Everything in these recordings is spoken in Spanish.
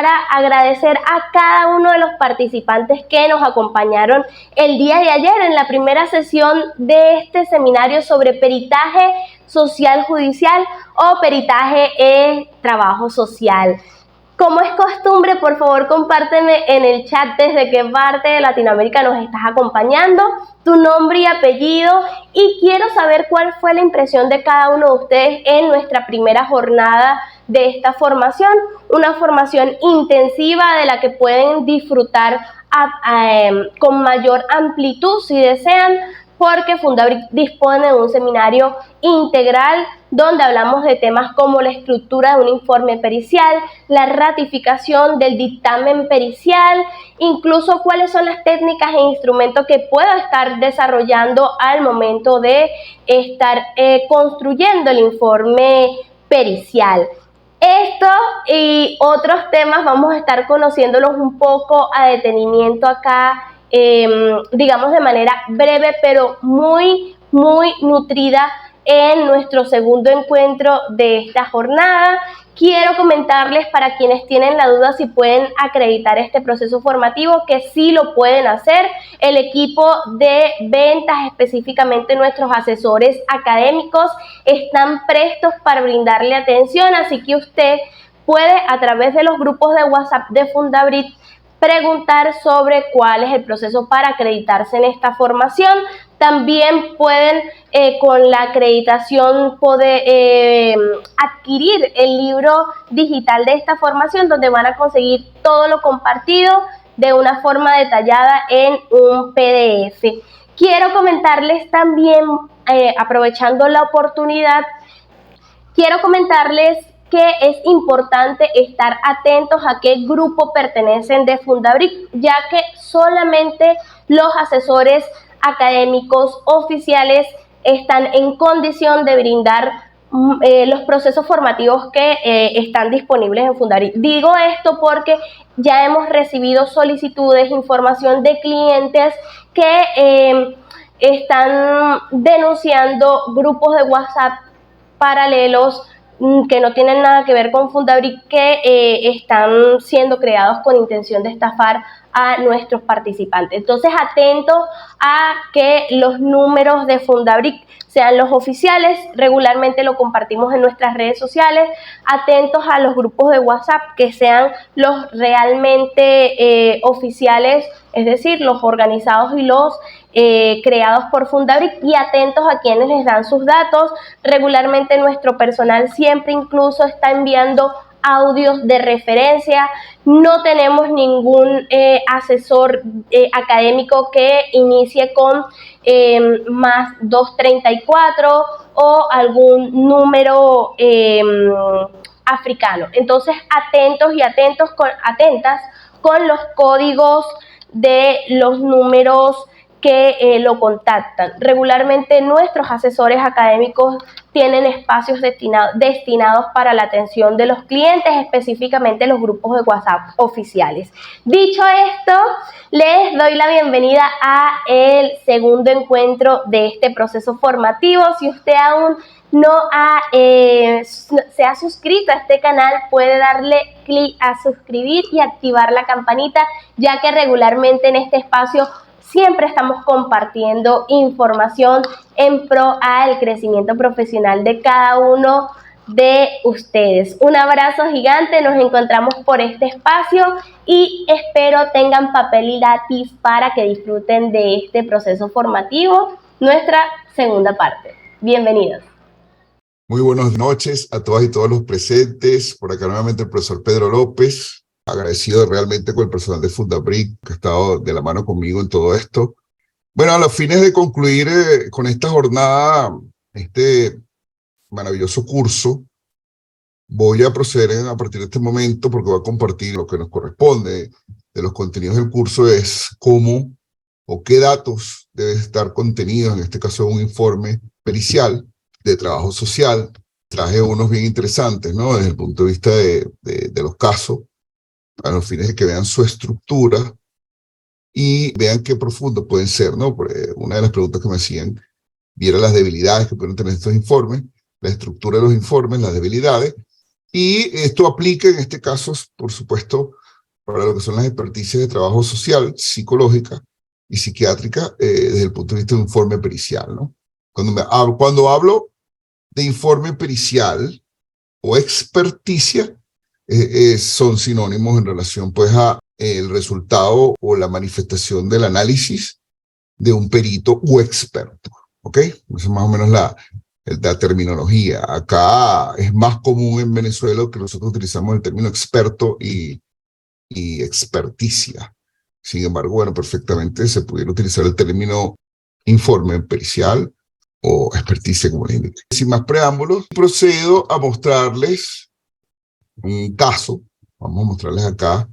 Para agradecer a cada uno de los participantes que nos acompañaron el día de ayer en la primera sesión de este seminario sobre peritaje social judicial o peritaje en trabajo social. Como es costumbre, por favor, compárteme en el chat desde qué parte de Latinoamérica nos estás acompañando, tu nombre y apellido, y quiero saber cuál fue la impresión de cada uno de ustedes en nuestra primera jornada de esta formación, una formación intensiva de la que pueden disfrutar con mayor amplitud si desean, porque Fundabric dispone de un seminario integral donde hablamos de temas como la estructura de un informe pericial, la ratificación del dictamen pericial, incluso cuáles son las técnicas e instrumentos que puedo estar desarrollando al momento de estar construyendo el informe pericial. Esto y otros temas vamos a estar conociéndolos un poco a detenimiento acá, digamos de manera breve, pero muy nutrida en nuestro segundo encuentro de esta jornada. Quiero comentarles para quienes tienen la duda si pueden acreditar este proceso formativo, que sí lo pueden hacer. El equipo de ventas, específicamente nuestros asesores académicos, están prestos para brindarle atención, así que usted puede a través de los grupos de WhatsApp de Fundabric preguntar sobre cuál es el proceso para acreditarse en esta formación. También pueden con la acreditación poder adquirir el libro digital de esta formación, donde van a conseguir todo lo compartido de una forma detallada en un PDF. Quiero comentarles también, aprovechando la oportunidad, quiero comentarles que es importante estar atentos a qué grupo pertenecen de Fundabric, ya que solamente los asesores académicos oficiales están en condición de brindar los procesos formativos que están disponibles en Fundabric. Digo esto porque ya hemos recibido solicitudes, información de clientes que están denunciando grupos de WhatsApp paralelos que no tienen nada que ver con Fundabric, que están siendo creados con intención de estafar a nuestros participantes. Entonces, atentos a que los números de Fundabric sean los oficiales, regularmente lo compartimos en nuestras redes sociales. Atentos a los grupos de WhatsApp que sean los realmente oficiales, es decir, los organizados y los creados por Fundabric, y atentos a quienes les dan sus datos. Regularmente nuestro personal siempre incluso está enviando audios de referencia. No tenemos ningún asesor académico que inicie con más 234 o algún número africano. Entonces, atentos y atentas con los códigos de los números que lo contactan. Regularmente nuestros asesores académicos tienen espacios destinados para la atención de los clientes, específicamente los grupos de WhatsApp oficiales. Dicho esto, les doy la bienvenida a el segundo encuentro de este proceso formativo. Si usted aún no se ha suscrito a este canal, puede darle clic a suscribir y activar la campanita, ya que regularmente en este espacio siempre estamos compartiendo información en pro al crecimiento profesional de cada uno de ustedes. Un abrazo gigante, nos encontramos por este espacio y espero tengan papel y lápiz para que disfruten de este proceso formativo, nuestra segunda parte. Bienvenidos. Muy buenas noches a todas y todos los presentes. Por acá nuevamente el profesor Pedro López. Agradecido realmente con el personal de Fundabric que ha estado de la mano conmigo en todo esto. Bueno, a los fines de concluir con esta jornada, este maravilloso curso, voy a proceder a partir de este momento, porque voy a compartir lo que nos corresponde de los contenidos del curso, es cómo o qué datos deben estar contenidos, en este caso un informe pericial de trabajo social. Traje unos bien interesantes, ¿no? Desde el punto de vista de los casos, a los fines de que vean su estructura y vean qué profundo pueden ser, ¿no? Una de las preguntas que me hacían, viera las debilidades que pueden tener estos informes, la estructura de los informes, las debilidades, Y esto aplica en este caso, por supuesto, para lo que son las experticias de trabajo social, psicológica y psiquiátrica, desde el punto de vista de informe pericial, ¿no? Cuando hablo de informe pericial o experticia, son sinónimos en relación pues a el resultado o la manifestación del análisis de un perito o experto, ¿ok? Esa es más o menos la terminología. Acá es más común en Venezuela que nosotros utilizamos el término experto y experticia. Sin embargo, bueno, perfectamente se pudiera utilizar el término informe pericial o experticia, como le indiqué. Sin más preámbulos, procedo a mostrarles un caso. Vamos a mostrarles acá,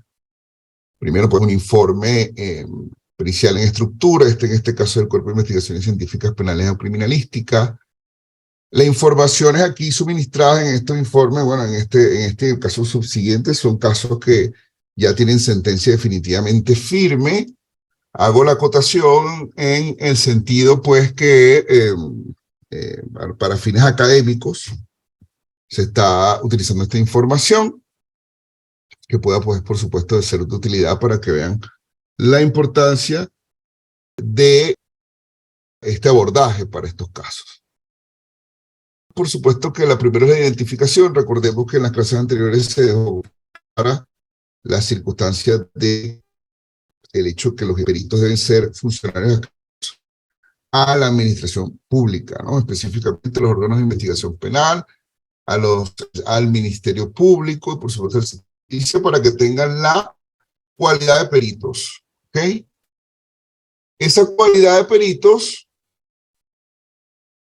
primero pues un informe pericial en estructura, en este caso del Cuerpo de Investigaciones Científicas Penales o Criminalística. Las informaciones aquí suministradas en estos informes, bueno, en este caso subsiguiente, son casos que ya tienen sentencia definitivamente firme. Hago la acotación en el sentido, pues, que para fines académicos se está utilizando esta información que pueda, pues, por supuesto, ser de utilidad para que vean la importancia de este abordaje para estos casos. Por supuesto que la primera es la identificación. Recordemos que en las clases anteriores se dejó para las circunstancias de el hecho que los peritos deben ser funcionarios a la administración pública, ¿no? Específicamente los órganos de investigación penal, al Ministerio Público y por supuesto al justicia para que tengan la cualidad de peritos, ¿ok? Esa cualidad de peritos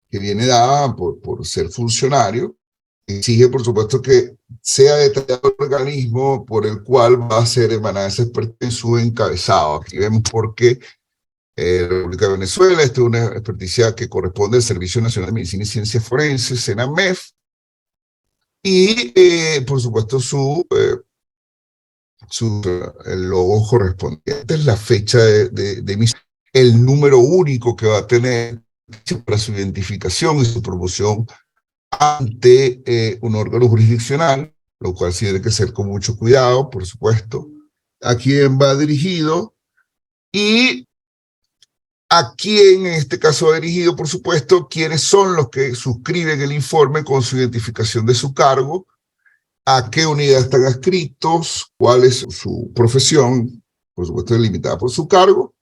que viene dada por ser funcionario, exige, por supuesto, que sea detallado el organismo por el cual va a ser emanada esa expertise en su encabezado. Aquí vemos por qué la República de Venezuela, esta es una experticia que corresponde al Servicio Nacional de Medicina y Ciencias Forenses, SENAMEF, y, por supuesto, el logo correspondiente es la fecha de emisión, el número único que va a tener para su identificación y su promoción ante un órgano jurisdiccional, lo cual sí tiene que ser con mucho cuidado, por supuesto, a quién va dirigido y a quién en este caso va dirigido, por supuesto, quiénes son los que suscriben el informe con su identificación de su cargo, a qué unidad están adscritos, cuál es su profesión, por supuesto delimitada por su cargo,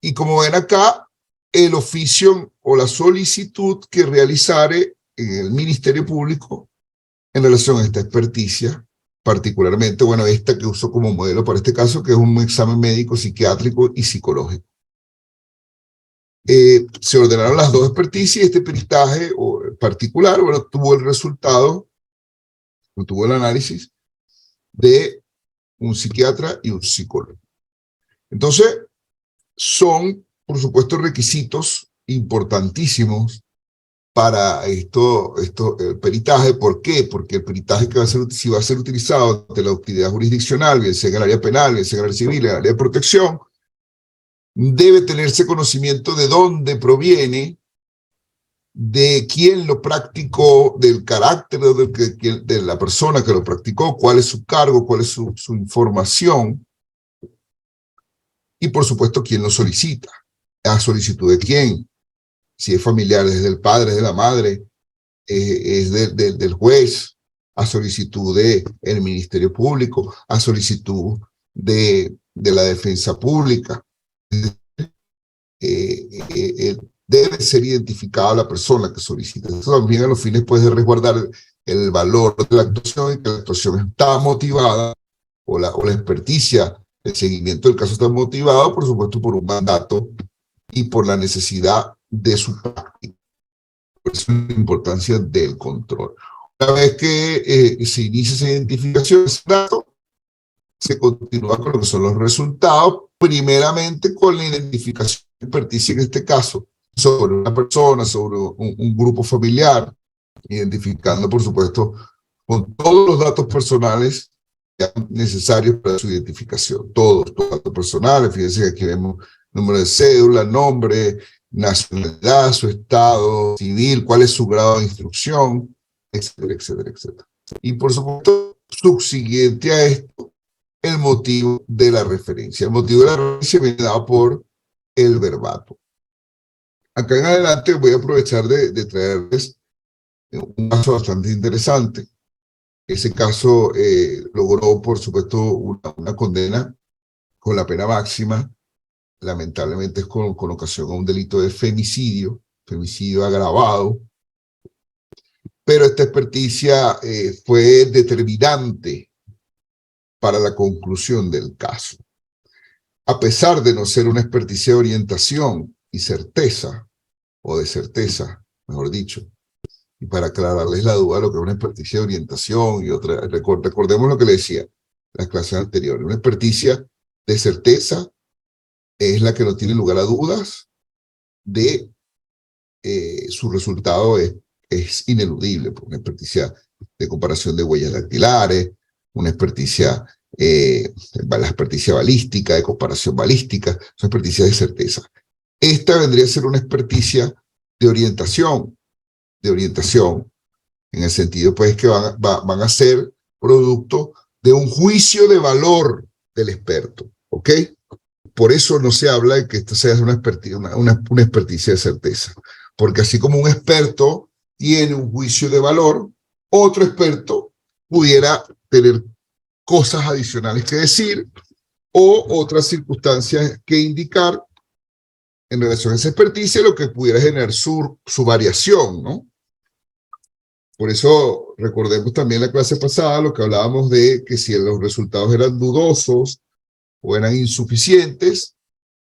y como ven acá, el oficio o la solicitud que realizare en el Ministerio Público en relación a esta experticia, particularmente, bueno, esta que uso como modelo para este caso, que es un examen médico, psiquiátrico y psicológico. Se ordenaron las dos experticias y este peritaje particular, bueno, tuvo el resultado, tuvo el análisis de un psiquiatra y un psicólogo. Entonces, son, por supuesto, requisitos importantísimos para el peritaje. ¿Por qué? Porque el peritaje que si va a ser utilizado ante la autoridad jurisdiccional, bien sea en el área penal, bien sea en el área civil, en el área de protección, debe tenerse conocimiento de dónde proviene, de quién lo practicó, del carácter de la persona que lo practicó, cuál es su cargo, cuál es su información, y por supuesto quién lo solicita, a solicitud de quién, si es familiar, es del padre, es de la madre, es del juez, a solicitud del Ministerio Público, a solicitud de la defensa pública. Debe ser identificada la persona que solicita. Esto también a los fines puede resguardar el valor de la actuación y que la actuación está motivada o la experticia, el seguimiento del caso está motivado, por supuesto, por un mandato y por la necesidad de su práctica. Por eso la importancia del control. Una vez que se inicia esa identificación de ese dato, se continúa con lo que son los resultados, primeramente con la identificación de experticia, en este caso, sobre una persona, sobre un grupo familiar, identificando, por supuesto, con todos los datos personales necesarios para su identificación. Todos los datos personales, fíjense que aquí vemos número de cédula, nombre, nacionalidad, su estado civil, cuál es su grado de instrucción, etcétera, etcétera, etcétera. Y por supuesto, subsiguiente a esto, el motivo de la referencia. El motivo de la referencia viene dado por el verbatim. Acá en adelante voy a aprovechar de traerles un caso bastante interesante. Ese caso logró, por supuesto, una condena con la pena máxima. Lamentablemente es con ocasión a un delito de femicidio agravado. Pero esta experticia fue determinante para la conclusión del caso. A pesar de no ser una experticia de orientación y certeza, o de certeza, mejor dicho, y para aclararles la duda, lo que es una experticia de orientación y otra, recordemos lo que le decía las clases anteriores, una experticia de certeza es la que no tiene lugar a dudas de su resultado es ineludible, por una experticia de comparación de huellas dactilares, una experticia, la experticia balística, de comparación balística, son experticias de certeza. Esta vendría a ser una experticia de orientación, en el sentido pues que van a ser producto de un juicio de valor del experto, ¿ok? Por eso no se habla de que esta sea una experticia de certeza, porque así como un experto tiene un juicio de valor, otro experto pudiera tener cosas adicionales que decir o otras circunstancias que indicar en relación a esa experticia, lo que pudiera generar su variación, ¿no? Por eso recordemos también la clase pasada lo que hablábamos de que si los resultados eran dudosos o eran insuficientes,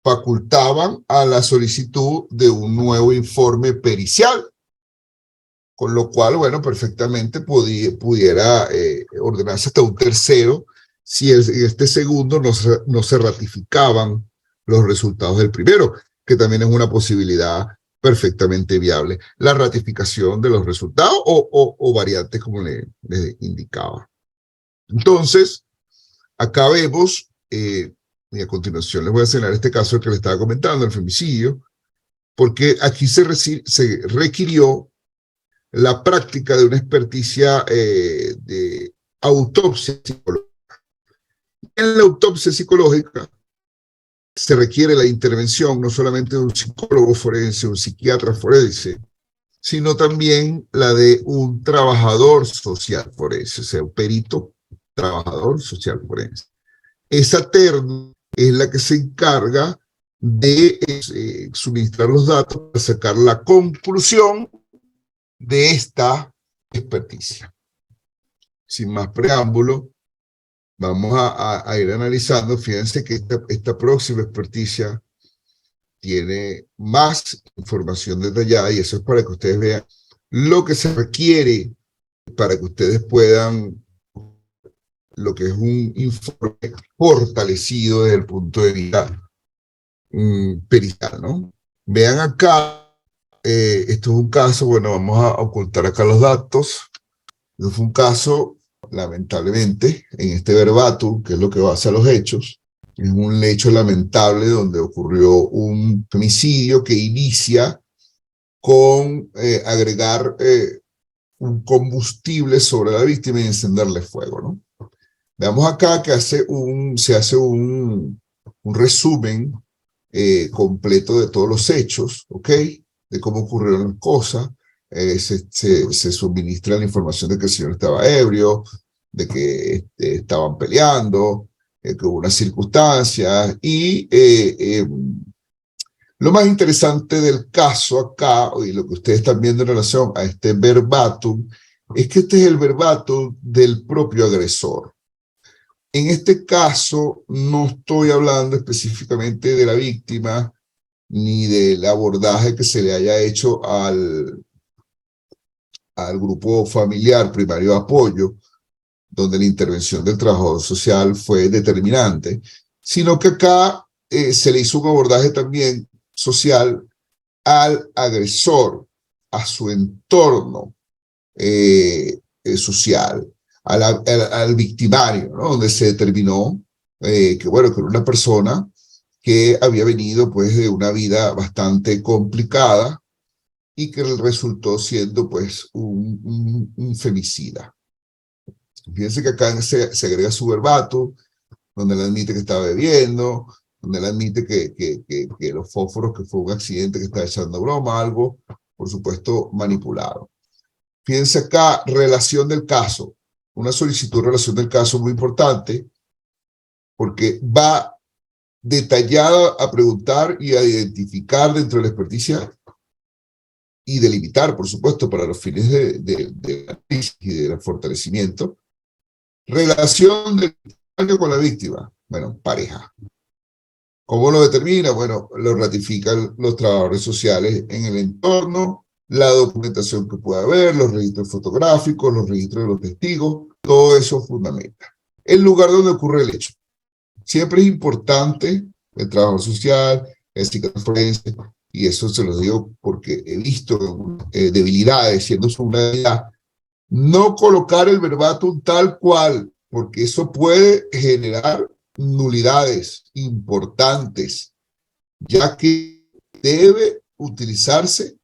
facultaban a la solicitud de un nuevo informe pericial, con lo cual, bueno, perfectamente pudiera ordenarse hasta un tercero si en este segundo no se ratificaban los resultados del primero, que también es una posibilidad perfectamente viable, la ratificación de los resultados o variantes como le indicaba. Entonces, acá vemos, y a continuación les voy a señalar este caso que les estaba comentando, el femicidio, porque aquí se requirió la práctica de una experticia de autopsia psicológica. En la autopsia psicológica se requiere la intervención no solamente de un psicólogo forense, un psiquiatra forense, sino también la de un trabajador social forense, o sea, un perito trabajador social forense. Esa terna es la que se encarga de suministrar los datos para sacar la conclusión de esta experticia. Sin más preámbulo, vamos a ir analizando. Fíjense que esta próxima experticia tiene más información detallada y eso es para que ustedes vean lo que se requiere para que ustedes puedan lo que es un informe fortalecido desde el punto de vista pericial, ¿no? Vean acá, esto es un caso, bueno, vamos a ocultar acá los datos. Esto fue un caso, lamentablemente, en este verbatim, que es lo que basa los hechos, es un hecho lamentable donde ocurrió un femicidio que inicia con agregar un combustible sobre la víctima y encenderle fuego, ¿no? Veamos acá que se hace un resumen completo de todos los hechos, ¿ok? De cómo ocurrieron las cosas. Se suministra la información de que el señor estaba ebrio, de que estaban peleando, que hubo unas circunstancias y lo más interesante del caso acá, y lo que ustedes están viendo en relación a este verbatim, es que este es el verbatim del propio agresor. En este caso, no estoy hablando específicamente de la víctima ni del abordaje que se le haya hecho al grupo familiar primario de apoyo, donde la intervención del trabajador social fue determinante, sino que acá se le hizo un abordaje también social al agresor, a su entorno social, al victimario, ¿no? Donde se determinó que, bueno, que era una persona que había venido pues de una vida bastante complicada y que resultó siendo pues un femicida. Fíjense que acá se agrega su verbatim, donde él admite que estaba bebiendo, donde él admite que los fósforos, que fue un accidente, que estaba echando broma, algo, por supuesto, manipulado. Fíjense acá, relación del caso. Una solicitud de relación del caso muy importante, porque va detallada a preguntar y a identificar dentro de la experticia y delimitar, por supuesto, para los fines de análisis y del fortalecimiento, relación del daño con la víctima. Bueno, pareja. ¿Cómo lo determina? Bueno, lo ratifican los trabajadores sociales en el entorno, la documentación que pueda haber, los registros fotográficos, los registros de los testigos, todo eso fundamenta. El lugar donde ocurre el hecho. Siempre es importante el trabajo social, el psiquiatra forense, y eso se lo digo porque he visto debilidades, siendo su una debilidad, no colocar el verbatim tal cual, porque eso puede generar nulidades importantes, ya que debe utilizarse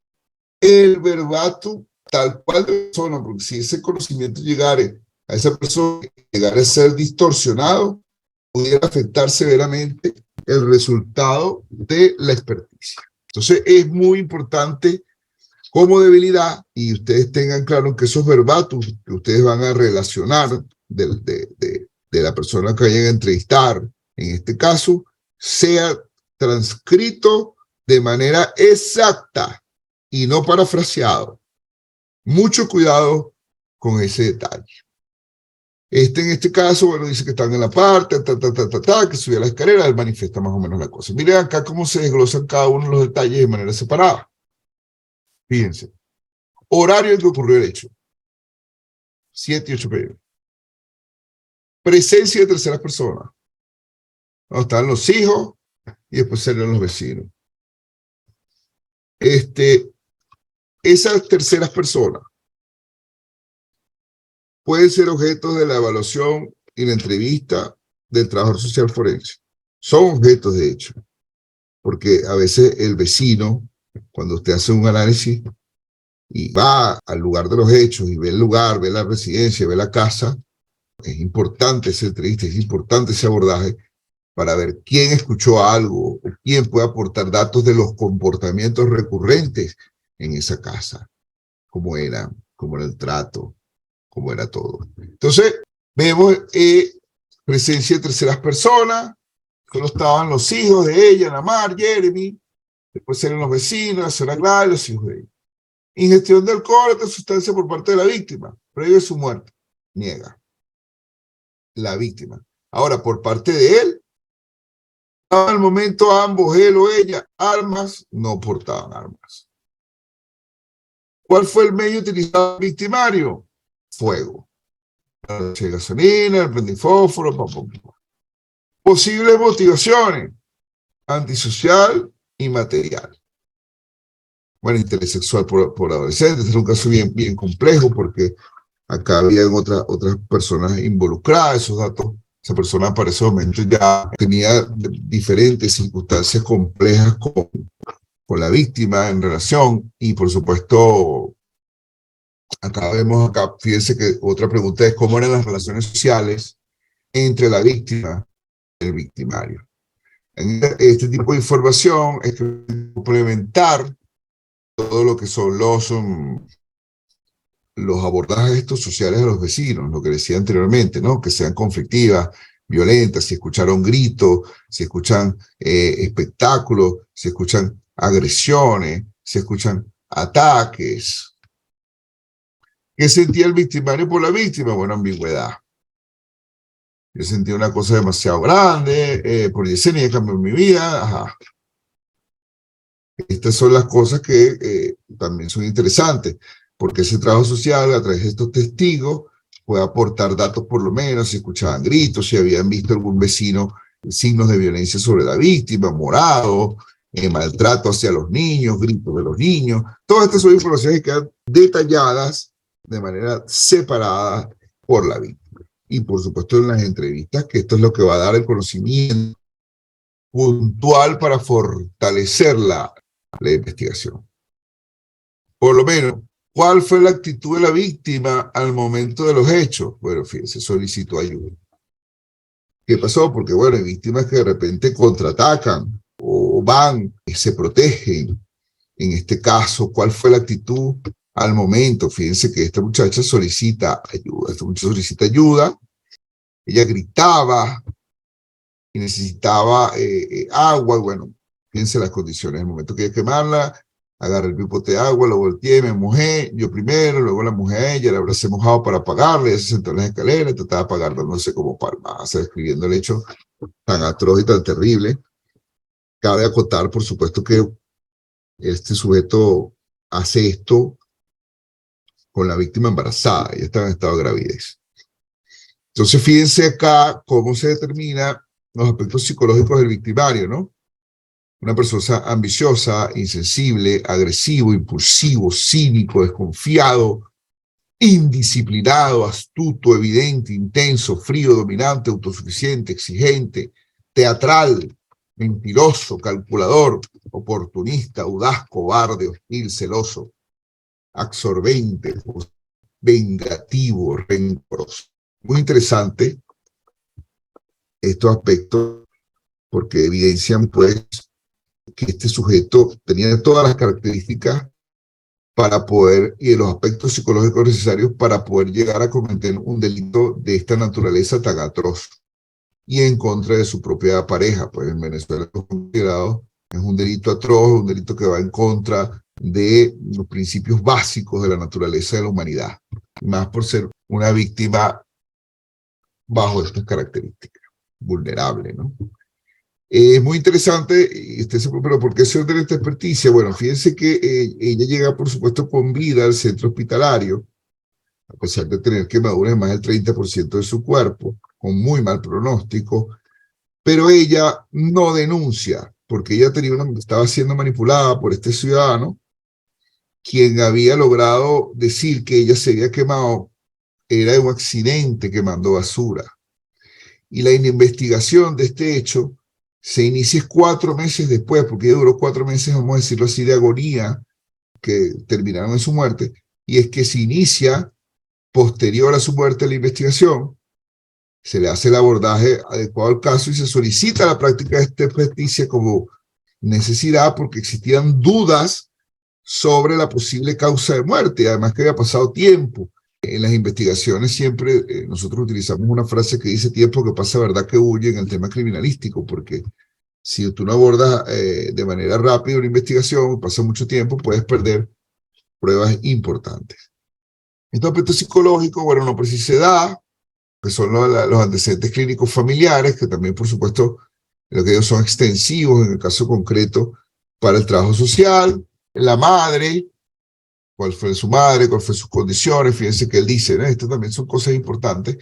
el verbatim tal cual de la persona, porque si ese conocimiento llegare a esa persona, llegara a ser distorsionado, pudiera afectar severamente el resultado de la experticia. Entonces es muy importante como debilidad, y ustedes tengan claro que esos verbatim que ustedes van a relacionar de la persona que vayan a entrevistar, en este caso, sea transcrito de manera exacta y no parafraseado. Mucho cuidado con ese detalle. En este caso, bueno, dice que están en la parte, que subió a la escalera, él manifiesta más o menos la cosa. Miren acá cómo se desglosan cada uno de los detalles de manera separada. Fíjense. Horario en que ocurrió el hecho. 7 y 8 p.m. Presencia de terceras personas. ¿No? Están los hijos y después salieron los vecinos. Esas terceras personas pueden ser objetos de la evaluación y la entrevista del trabajador social forense. Son objetos, de hecho, porque a veces el vecino, cuando usted hace un análisis y va al lugar de los hechos y ve el lugar, ve la residencia, ve la casa, es importante esa entrevista, es importante ese abordaje para ver quién escuchó algo o quién puede aportar datos de los comportamientos recurrentes en esa casa, cómo era el trato, cómo era todo. Entonces, vemos presencia de terceras personas, solo estaban los hijos de ella, Namar, Jeremy, después eran los vecinos, la señora Gladys, los hijos de ella. Ingestión de alcohol, otra sustancia por parte de la víctima, previo a su muerte, niega la víctima. Ahora, por parte de él, al momento ambos, él o ella, armas, no portaban armas. ¿Cuál fue el medio utilizado por el victimario? Fuego. La gasolina, el prendifósforo, Posibles motivaciones, antisocial y material. Bueno, interés sexual por adolescentes, es un caso bien complejo porque acá habían otras personas involucradas, esos datos. Esa persona para ese momento ya tenía diferentes circunstancias complejas con la víctima en relación, y por supuesto, fíjense que otra pregunta es cómo eran las relaciones sociales entre la víctima y el victimario. En este tipo de información es que complementar todo lo que son los abordajes estos sociales de los vecinos, lo que decía anteriormente, ¿no? Que sean conflictivas, violentas, si escucharon gritos, si escuchan espectáculos, si escuchan agresiones, si escuchan ataques. ¿Qué sentía el victimario por la víctima? Bueno, ambigüedad. Yo sentía una cosa demasiado grande, por Yesenia cambió mi vida, ajá. Estas son las cosas que también son interesantes, porque ese trabajo social, a través de estos testigos, puede aportar datos por lo menos, si escuchaban gritos, si habían visto algún vecino signos de violencia sobre la víctima, morado, maltrato hacia los niños, gritos de los niños. Todas estas son informaciones que quedan detalladas de manera separada por la víctima. Y por supuesto en las entrevistas, que esto es lo que va a dar el conocimiento puntual para fortalecer la investigación. Por lo menos, ¿Cuál fue la actitud de la víctima al momento de los hechos? Bueno, fíjense, solicitó ayuda. ¿Qué pasó? Porque, bueno, hay víctimas que de repente contraatacan o van, se protegen. En este caso, ¿cuál fue la actitud al momento? Fíjense que esta muchacha solicita ayuda. Esta muchacha solicita ayuda. Ella gritaba y necesitaba agua. Bueno, fíjense las condiciones. En el momento que hay que quemarla, agarré el pipote de agua, lo volteé, me mojé, yo primero, luego la mojé a ella, la abracé mojado para apagarle, ella se sentó en las escaleras, trataba de apagarla, no sé cómo palma, describiendo el hecho tan atroz y tan terrible. Cabe acotar, por supuesto, que este sujeto hace esto con la víctima embarazada, ella estaba en estado de gravidez. Entonces, fíjense acá cómo se determinan los aspectos psicológicos del victimario, ¿no? Una persona ambiciosa, insensible, agresivo, impulsivo, cínico, desconfiado, indisciplinado, astuto, evidente, intenso, frío, dominante, autosuficiente, exigente, teatral, mentiroso, calculador, oportunista, audaz, cobarde, hostil, celoso, absorbente, vengativo, rencoroso. Muy interesante estos aspectos porque evidencian pues que este sujeto tenía todas las características para poder, y los aspectos psicológicos necesarios para poder llegar a cometer un delito de esta naturaleza tan atroz y en contra de su propia pareja. Pues en Venezuela es considerado, es un delito atroz, un delito que va en contra de los principios básicos de la naturaleza de la humanidad, más por ser una víctima bajo estas características, vulnerable, ¿no? Es muy interesante, y usted se pero ¿por qué se ordena esta experticia? Bueno, fíjense que ella llega, por supuesto, con vida al centro hospitalario, a pesar de tener quemaduras en más del 30% de su cuerpo, con muy mal pronóstico, pero ella no denuncia, porque ella estaba siendo manipulada por este ciudadano, quien había logrado decir que ella se había quemado, era un accidente quemando basura. Y la investigación de este hecho se inicia 4 meses después, porque ella duró 4 meses, vamos a decirlo así, de agonía, que terminaron en su muerte, y es que se inicia posterior a su muerte la investigación, se le hace el abordaje adecuado al caso y se solicita la práctica de esta experticia como necesidad porque existían dudas sobre la posible causa de muerte, además que había pasado tiempo. En las investigaciones siempre nosotros utilizamos una frase que dice tiempo que pasa, verdad que huye en el tema criminalístico, porque si tú no abordas de manera rápida una investigación, pasa mucho tiempo, puedes perder pruebas importantes. Estos aspectos psicológicos, bueno, no precisa edad, que son los antecedentes clínicos familiares, que también, por supuesto, lo que ellos son extensivos en el caso concreto para el trabajo social, la madre, cuál fue su madre, cuáles fueron sus condiciones, fíjense que él dice, ¿no? Estas también son cosas importantes,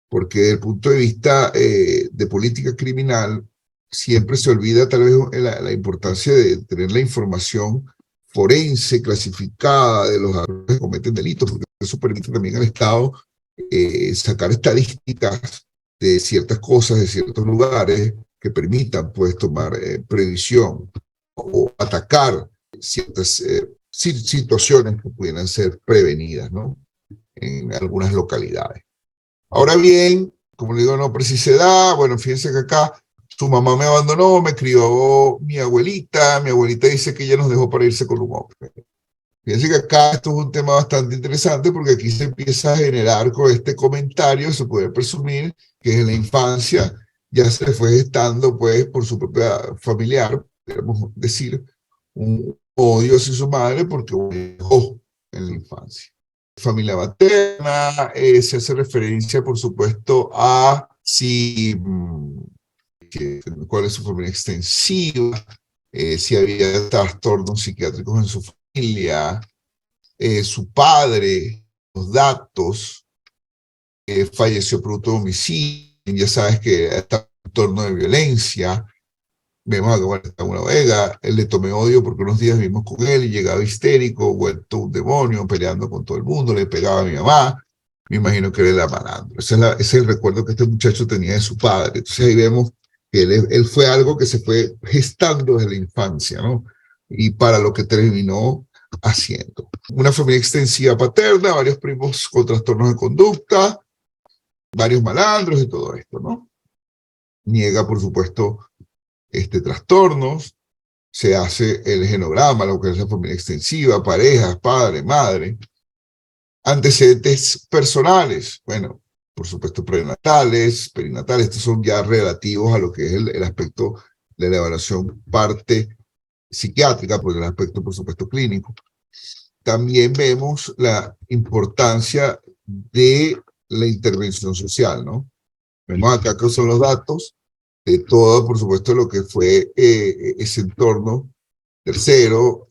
porque desde el punto de vista de política criminal, siempre se olvida tal vez la importancia de tener la información forense, clasificada de los que cometen delitos, porque eso permite también al Estado sacar estadísticas de ciertas cosas, de ciertos lugares, que permitan pues tomar previsión o atacar ciertas situaciones que pudieran ser prevenidas, ¿no? En algunas localidades. Ahora bien, como le digo, no precisa edad, bueno, fíjense que acá su mamá me abandonó, me crió mi abuelita dice que ella nos dejó para irse con un hombre. Fíjense que acá esto es un tema bastante interesante porque aquí se empieza a generar con este comentario, se puede presumir que en la infancia ya se le fue gestando pues por su propia familiar, podemos decir, un odio hacia su madre porque dejó en la infancia. Familia materna, se hace referencia por supuesto a si, cuál es su familia extensiva, si había trastornos psiquiátricos en su familia, su padre, los datos, falleció producto de homicidio, ya sabes que está en un entorno de violencia. Vemos a una Vega, él le tomé odio porque unos días vimos con él y llegaba histérico, vuelto un demonio, peleando con todo el mundo, le pegaba a mi mamá, me imagino que él era malandro. Ese es el recuerdo que este muchacho tenía de su padre. Entonces ahí vemos que él fue algo que se fue gestando desde la infancia, ¿no? Y para lo que terminó haciendo. Una familia extensiva paterna, varios primos con trastornos de conducta, varios malandros y todo esto, ¿no? Niega, por supuesto, trastornos, se hace el genograma, lo que es la familia extensiva, parejas, padre, madre, antecedentes personales, bueno, por supuesto prenatales, perinatales, estos son ya relativos a lo que es el aspecto de la evaluación parte psiquiátrica, por el aspecto, por supuesto, clínico. También vemos la importancia de la intervención social, ¿no? Vemos acá que son los datos de todo, por supuesto, lo que fue ese entorno tercero,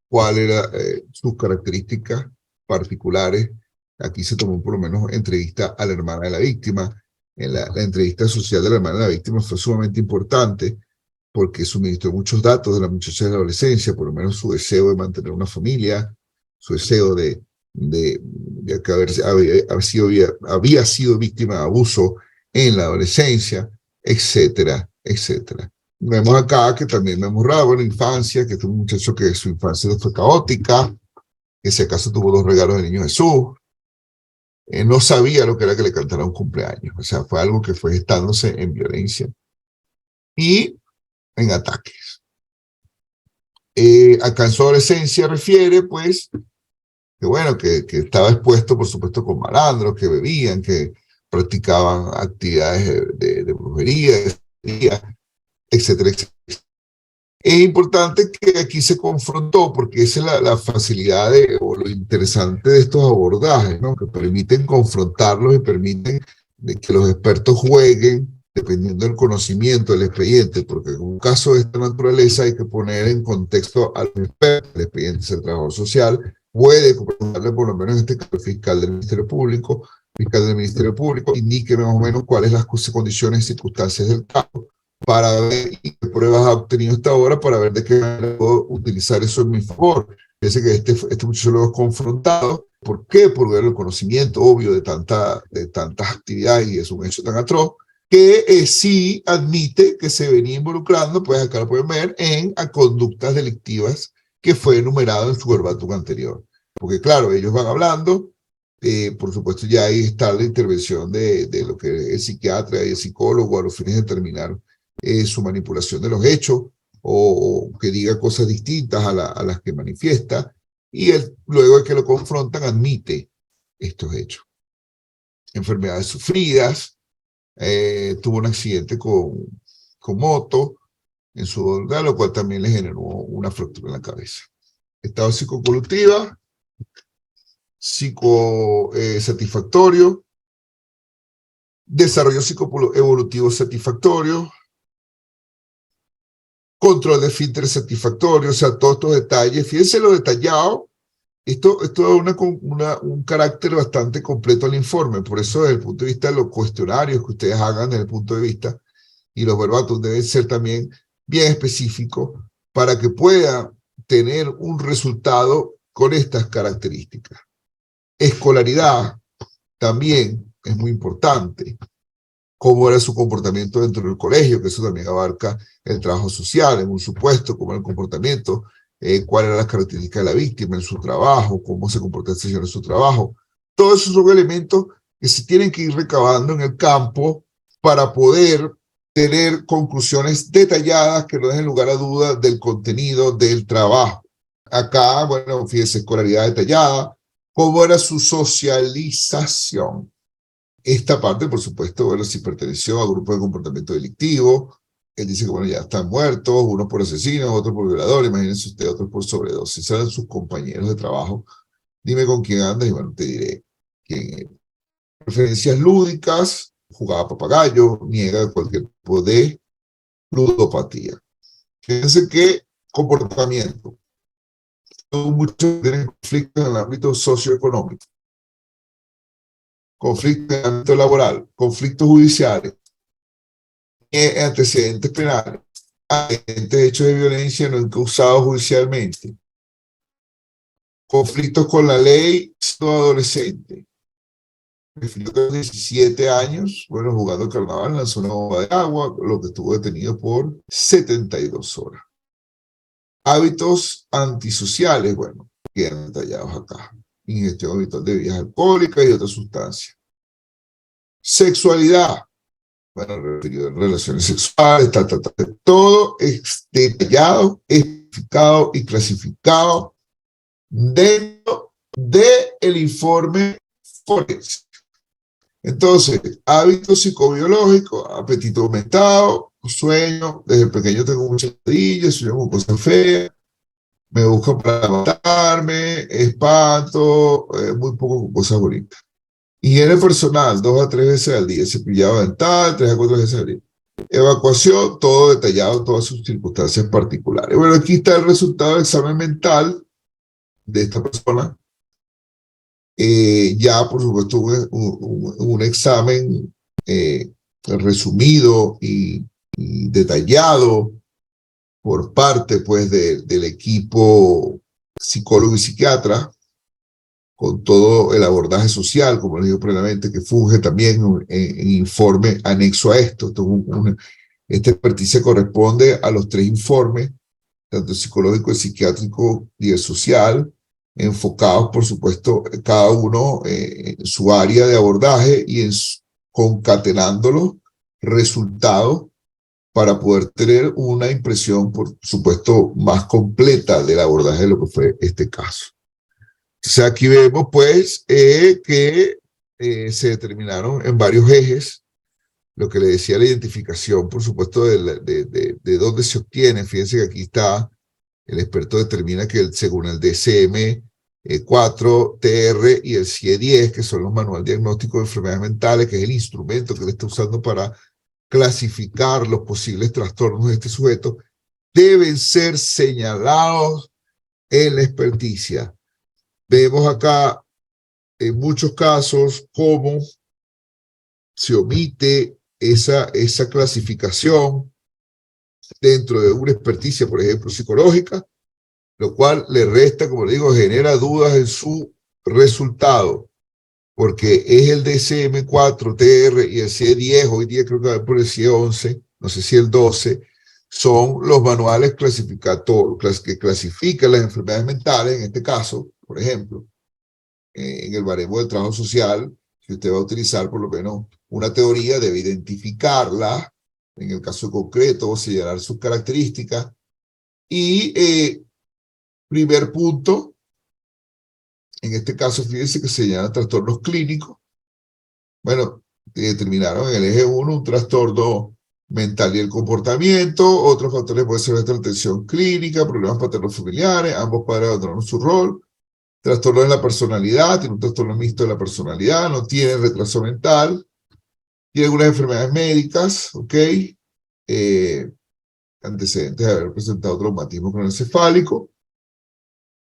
cuáles eran sus características particulares. Aquí se tomó por lo menos entrevista a la hermana de la víctima. La entrevista social de la hermana de la víctima fue sumamente importante porque suministró muchos datos de la muchacha de la adolescencia, por lo menos su deseo de mantener una familia, su deseo de que había sido víctima de abuso en la adolescencia, etcétera, etcétera. Vemos acá que también vemos Rabo en la infancia, que es un muchacho que su infancia fue caótica, que si acaso tuvo 2 regalos del niño Jesús, no sabía lo que era que le cantara un cumpleaños, o sea, fue algo que fue gestándose en violencia y en ataques. Acá en su adolescencia refiere, pues, que bueno, que estaba expuesto, por supuesto, con malandros, que bebían, que practicaban actividades de brujería, etcétera, etcétera. Es importante que aquí se confrontó, porque esa es la facilidad o lo interesante de estos abordajes, ¿no? Que permiten confrontarlos y permiten que los expertos jueguen dependiendo del conocimiento del expediente, porque en un caso de esta naturaleza hay que poner en contexto al experto. El expediente es el trabajador social, puede darle por lo menos este caso fiscal del Ministerio Público, indique más o menos cuáles las condiciones y circunstancias del caso, para ver qué pruebas ha obtenido hasta ahora, para ver de qué manera puedo utilizar eso en mi favor. Fíjense que este muchacho luego es confrontado. ¿Por qué? Por ver el conocimiento obvio de tantas actividades, y es un hecho tan atroz, que sí admite que se venía involucrando, pues acá lo pueden ver, en conductas delictivas que fue enumerado en su verbatim anterior. Porque claro, ellos van hablando, por supuesto ya ahí está la intervención de lo que es el psiquiatra y el psicólogo a los fines de determinar su manipulación de los hechos o que diga cosas distintas a las que manifiesta, y él, luego de que lo confrontan, admite estos hechos. Enfermedades sufridas, tuvo un accidente con moto en su dolor, lo cual también le generó una fractura en la cabeza. Estado psicoevolutiva, satisfactorio, desarrollo psicoevolutivo satisfactorio, control de esfínter satisfactorio, o sea, todos estos detalles. Fíjense lo detallado. Esto da un carácter bastante completo al informe. Por eso, desde el punto de vista de los cuestionarios que ustedes hagan, desde el punto de vista, y los verbatim deben ser también bien específicos para que pueda tener un resultado con estas características. Escolaridad también es muy importante. Cómo era su comportamiento dentro del colegio, que eso también abarca el trabajo social, en un supuesto, cómo era el comportamiento, cuáles eran las características de la víctima en su trabajo, cómo se comporta el señor en su trabajo. Todos esos son elementos que se tienen que ir recabando en el campo para poder tener conclusiones detalladas que no dejen lugar a duda del contenido del trabajo. Acá, bueno, fíjense, escolaridad detallada, cómo era su socialización. Esta parte, por supuesto, bueno, si perteneció a grupos de comportamiento delictivo. Él dice que, bueno, ya están muertos, unos por asesinos, otros por violadores, imagínense usted, otros por sobredosis. Eran sus compañeros de trabajo. Dime con quién andas y, bueno, te diré quién es. Preferencias lúdicas, jugaba papagayo, niega cualquier tipo de ludopatía. Fíjense qué comportamiento. Muchos tienen conflictos en el ámbito socioeconómico, conflictos en el ámbito laboral, conflictos judiciales, antecedentes penales, antecedentes de hechos de violencia no encausados judicialmente, conflictos con la ley siendo adolescente. A los 17 años, bueno, jugando carnaval, lanzó una bomba de agua, lo que estuvo detenido por 72 horas. Hábitos antisociales, bueno, quedan detallados acá. Ingestión habitual de bebidas alcohólicas y otras sustancias. Sexualidad. Bueno, referido a relaciones sexuales, todo es detallado, especificado y clasificado dentro del informe forense. Entonces, hábitos psicobiológicos, apetito aumentado, sueño, desde pequeño tengo muchas pesadillas, sueño con cosas feas, me buscan para matarme, espanto, muy poco con cosas bonitas. Higiene personal, 2 a 3 veces al día, cepillado dental, 3 a 4 veces al día. Evacuación, todo detallado, todas sus circunstancias particulares. Bueno, aquí está el resultado del examen mental de esta persona. Ya, por supuesto, un examen resumido y detallado por parte, pues, del equipo psicólogo y psiquiatra, con todo el abordaje social, como les digo previamente, que funge también en informe anexo a esto. Esta experticia corresponde a los 3 informes, tanto el psicológico, el psiquiátrico y el social, enfocados, por supuesto, cada uno en su área de abordaje y concatenando los resultados para poder tener una impresión, por supuesto, más completa del abordaje de lo que fue este caso. O sea, aquí vemos, pues, que se determinaron en varios ejes lo que le decía la identificación, por supuesto, de dónde se obtiene. Fíjense que aquí está, el experto determina que según el DSM-4, TR y el CIE-10, que son los manuales diagnósticos de enfermedades mentales, que es el instrumento que le está usando para clasificar los posibles trastornos de este sujeto, deben ser señalados en la experticia. Vemos acá, en muchos casos, cómo se omite esa clasificación dentro de una experticia, por ejemplo, psicológica, lo cual le resta, como le digo, genera dudas en su resultado, porque es el DSM-4, TR y el CIE-10, hoy día creo que va por el CIE-11, no sé si el 12, son los manuales clasificatorios que clasifican las enfermedades mentales, en este caso, por ejemplo, en el baremo del trabajo social, si usted va a utilizar por lo menos una teoría, debe identificarla, en el caso concreto, señalar sus características. Y primer punto, en este caso, fíjense que se señalan trastornos clínicos. Bueno, determinaron en el eje 1 un trastorno mental y el comportamiento, otros factores pueden ser la atención clínica, problemas paterno-familiares, ambos padres abandonaron su rol, trastorno de la personalidad, tiene un trastorno mixto de la personalidad, no tiene retraso mental, tiene algunas enfermedades médicas, ¿ok? Antecedentes de haber presentado traumatismo craneoencefálico.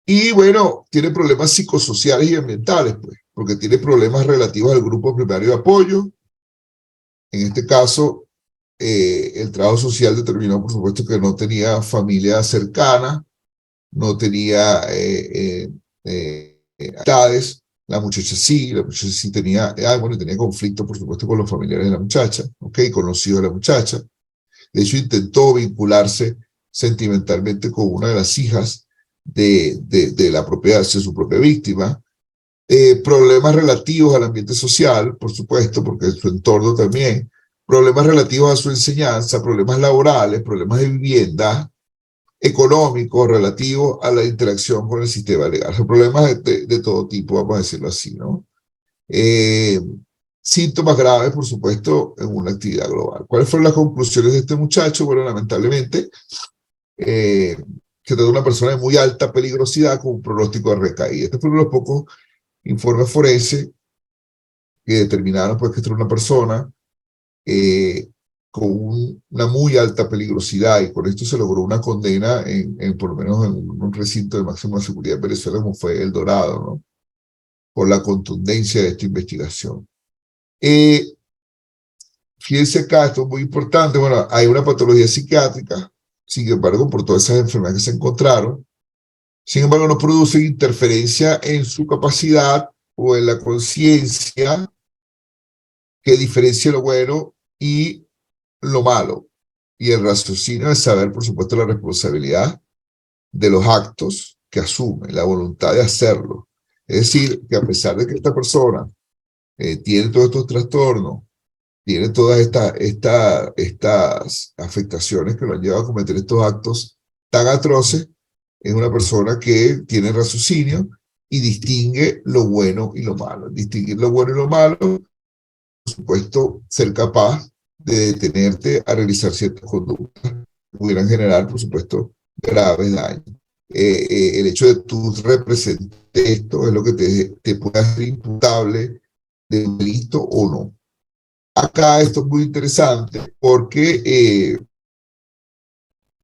Y bueno, tiene problemas psicosociales y ambientales, pues, porque tiene problemas relativos al grupo primario de apoyo. En este caso, el trabajo social determinó, por supuesto, que no tenía familia cercana, no tenía amistades. La muchacha sí tenía, tenía conflicto, por supuesto, con los familiares de la muchacha, ¿ok? Con los hijos de la muchacha. De hecho, intentó vincularse sentimentalmente con una de las hijas de su propia víctima. Problemas relativos al ambiente social, por supuesto, porque su entorno también. Problemas relativos a su enseñanza, problemas laborales, problemas de vivienda, económicos relativos a la interacción con el sistema legal. Son problemas de todo tipo, vamos a decirlo así, ¿no? Síntomas graves, por supuesto, en una actividad global. ¿Cuáles fueron las conclusiones de este muchacho? Bueno, lamentablemente, se trata de una persona de muy alta peligrosidad con un pronóstico de recaída. Este fue uno de los pocos informes forenses que determinaron, pues, que esta era una persona con una muy alta peligrosidad, y con esto se logró una condena por lo menos en un recinto de máxima seguridad de Venezuela, como fue El Dorado, ¿no? Por la contundencia de esta investigación. Fíjense acá, esto es muy importante. Bueno, hay una patología psiquiátrica, sin embargo, por todas esas enfermedades que se encontraron, sin embargo, no producen interferencia en su capacidad o en la conciencia que diferencia lo bueno y lo malo, y el raciocinio de saber, por supuesto, la responsabilidad de los actos que asume, la voluntad de hacerlo. Es decir, que a pesar de que esta persona tiene todos estos trastornos, tiene todas estas afectaciones que lo han llevado a cometer estos actos tan atroces, es una persona que tiene raciocinio y distingue lo bueno y lo malo. Distinguir lo bueno y lo malo, por supuesto, ser capaz de detenerte a realizar ciertas conductas que pudieran generar, por supuesto, graves daños. El hecho de tú representes esto es lo que te puede hacer imputable de un delito o no. Acá esto es muy interesante porque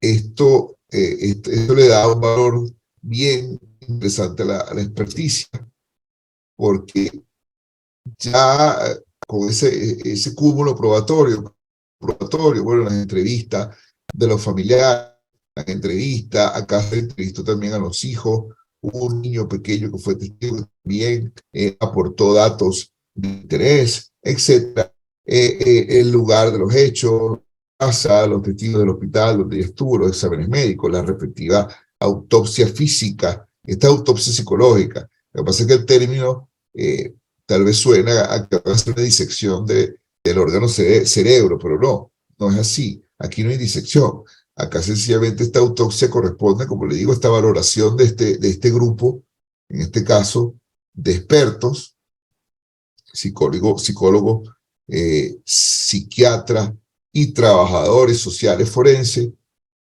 esto le da un valor bien interesante a la experticia, porque ya con ese cúmulo probatorio, bueno, las entrevistas de los familiares, las entrevistas, acá se entrevistó también a los hijos, hubo un niño pequeño que fue testigo también, aportó datos de interés, etcétera. El lugar de los hechos, casa, los testigos del hospital donde ella estuvo, los exámenes médicos, la respectiva autopsia física, esta autopsia psicológica. Lo que pasa es que el término tal vez suena a que va a ser una disección del órgano cerebro, pero no es así. Aquí no hay disección. Acá sencillamente esta autopsia corresponde, como le digo, a esta valoración de este grupo, en este caso, de expertos, psicólogos, psiquiatras y trabajadores sociales forenses,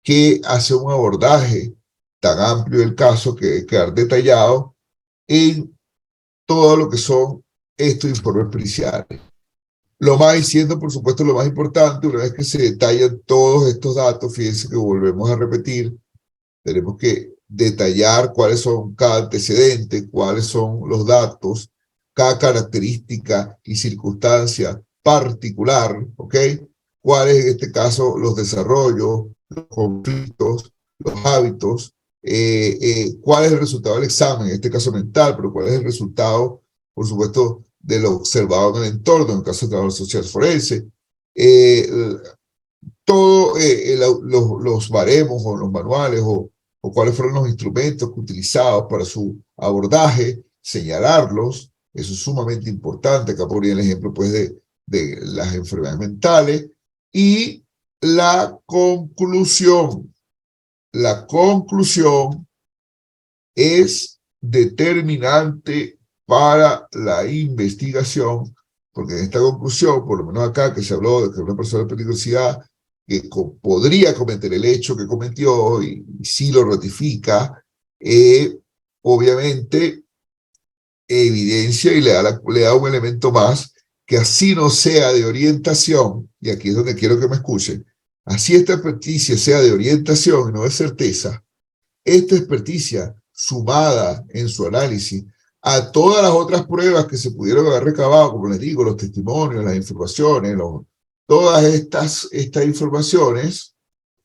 que hace un abordaje tan amplio del caso que quedar detallado en todo lo que son estos informes periciales. Lo más, siendo por supuesto lo más importante, una vez que se detallan todos estos datos, fíjense que volvemos a repetir, tenemos que detallar cuáles son cada antecedente, cuáles son los datos, cada característica y circunstancia particular, ¿ok? Cuáles en este caso los desarrollos, los conflictos, los hábitos, cuál es el resultado del examen, en este caso mental, pero cuál es el resultado, por supuesto, de lo observado en el entorno, en el caso de trabajo social forense, todo los baremos o los manuales o cuáles fueron los instrumentos utilizados para su abordaje, señalarlos, eso es sumamente importante. Acá ponía el ejemplo pues de las enfermedades mentales y la conclusión. La conclusión es determinante para la investigación, porque en esta conclusión, por lo menos acá que se habló de que una persona de peligrosidad que podría cometer el hecho que cometió y sí lo ratifica, obviamente evidencia y le da un elemento más que así no sea de orientación, y aquí es donde quiero que me escuchen, así esta experticia sea de orientación y no de certeza, esta experticia sumada en su análisis a todas las otras pruebas que se pudieron haber recabado, como les digo, los testimonios, las informaciones, todas estas informaciones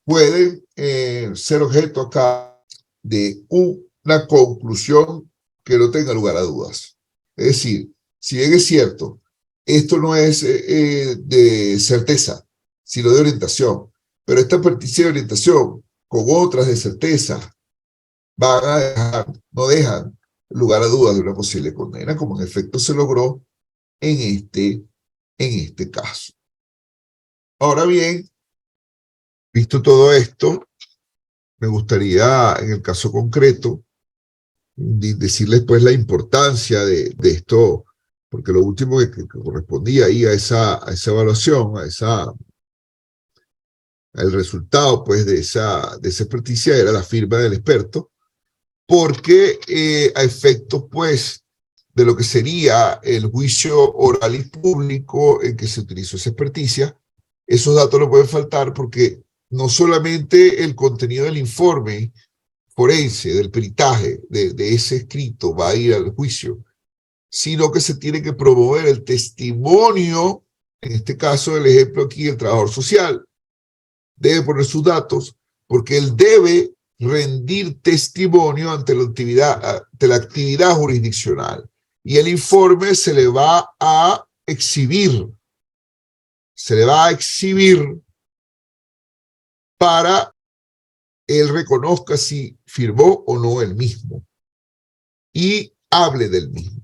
pueden ser objeto acá de una conclusión que no tenga lugar a dudas. Es decir, si bien es cierto, esto no es de certeza, sino de orientación, pero esta experticia de orientación con otras de certeza van a no dejan lugar a dudas de una posible condena, como en efecto se logró en este caso. Ahora bien, visto todo esto, me gustaría, en el caso concreto, decirles pues la importancia de esto, porque lo último que correspondía ahí a esa evaluación, el resultado pues de esa experticia era la firma del experto, porque a efectos pues de lo que sería el juicio oral y público en que se utilizó esa experticia, esos datos no pueden faltar porque no solamente el contenido del informe forense, del peritaje, de ese escrito va a ir al juicio, sino que se tiene que promover el testimonio, en este caso el ejemplo aquí, el trabajador social, debe poner sus datos porque él debe rendir testimonio ante la actividad jurisdiccional y el informe se le va a exhibir, para él reconozca si firmó o no él mismo y hable del mismo.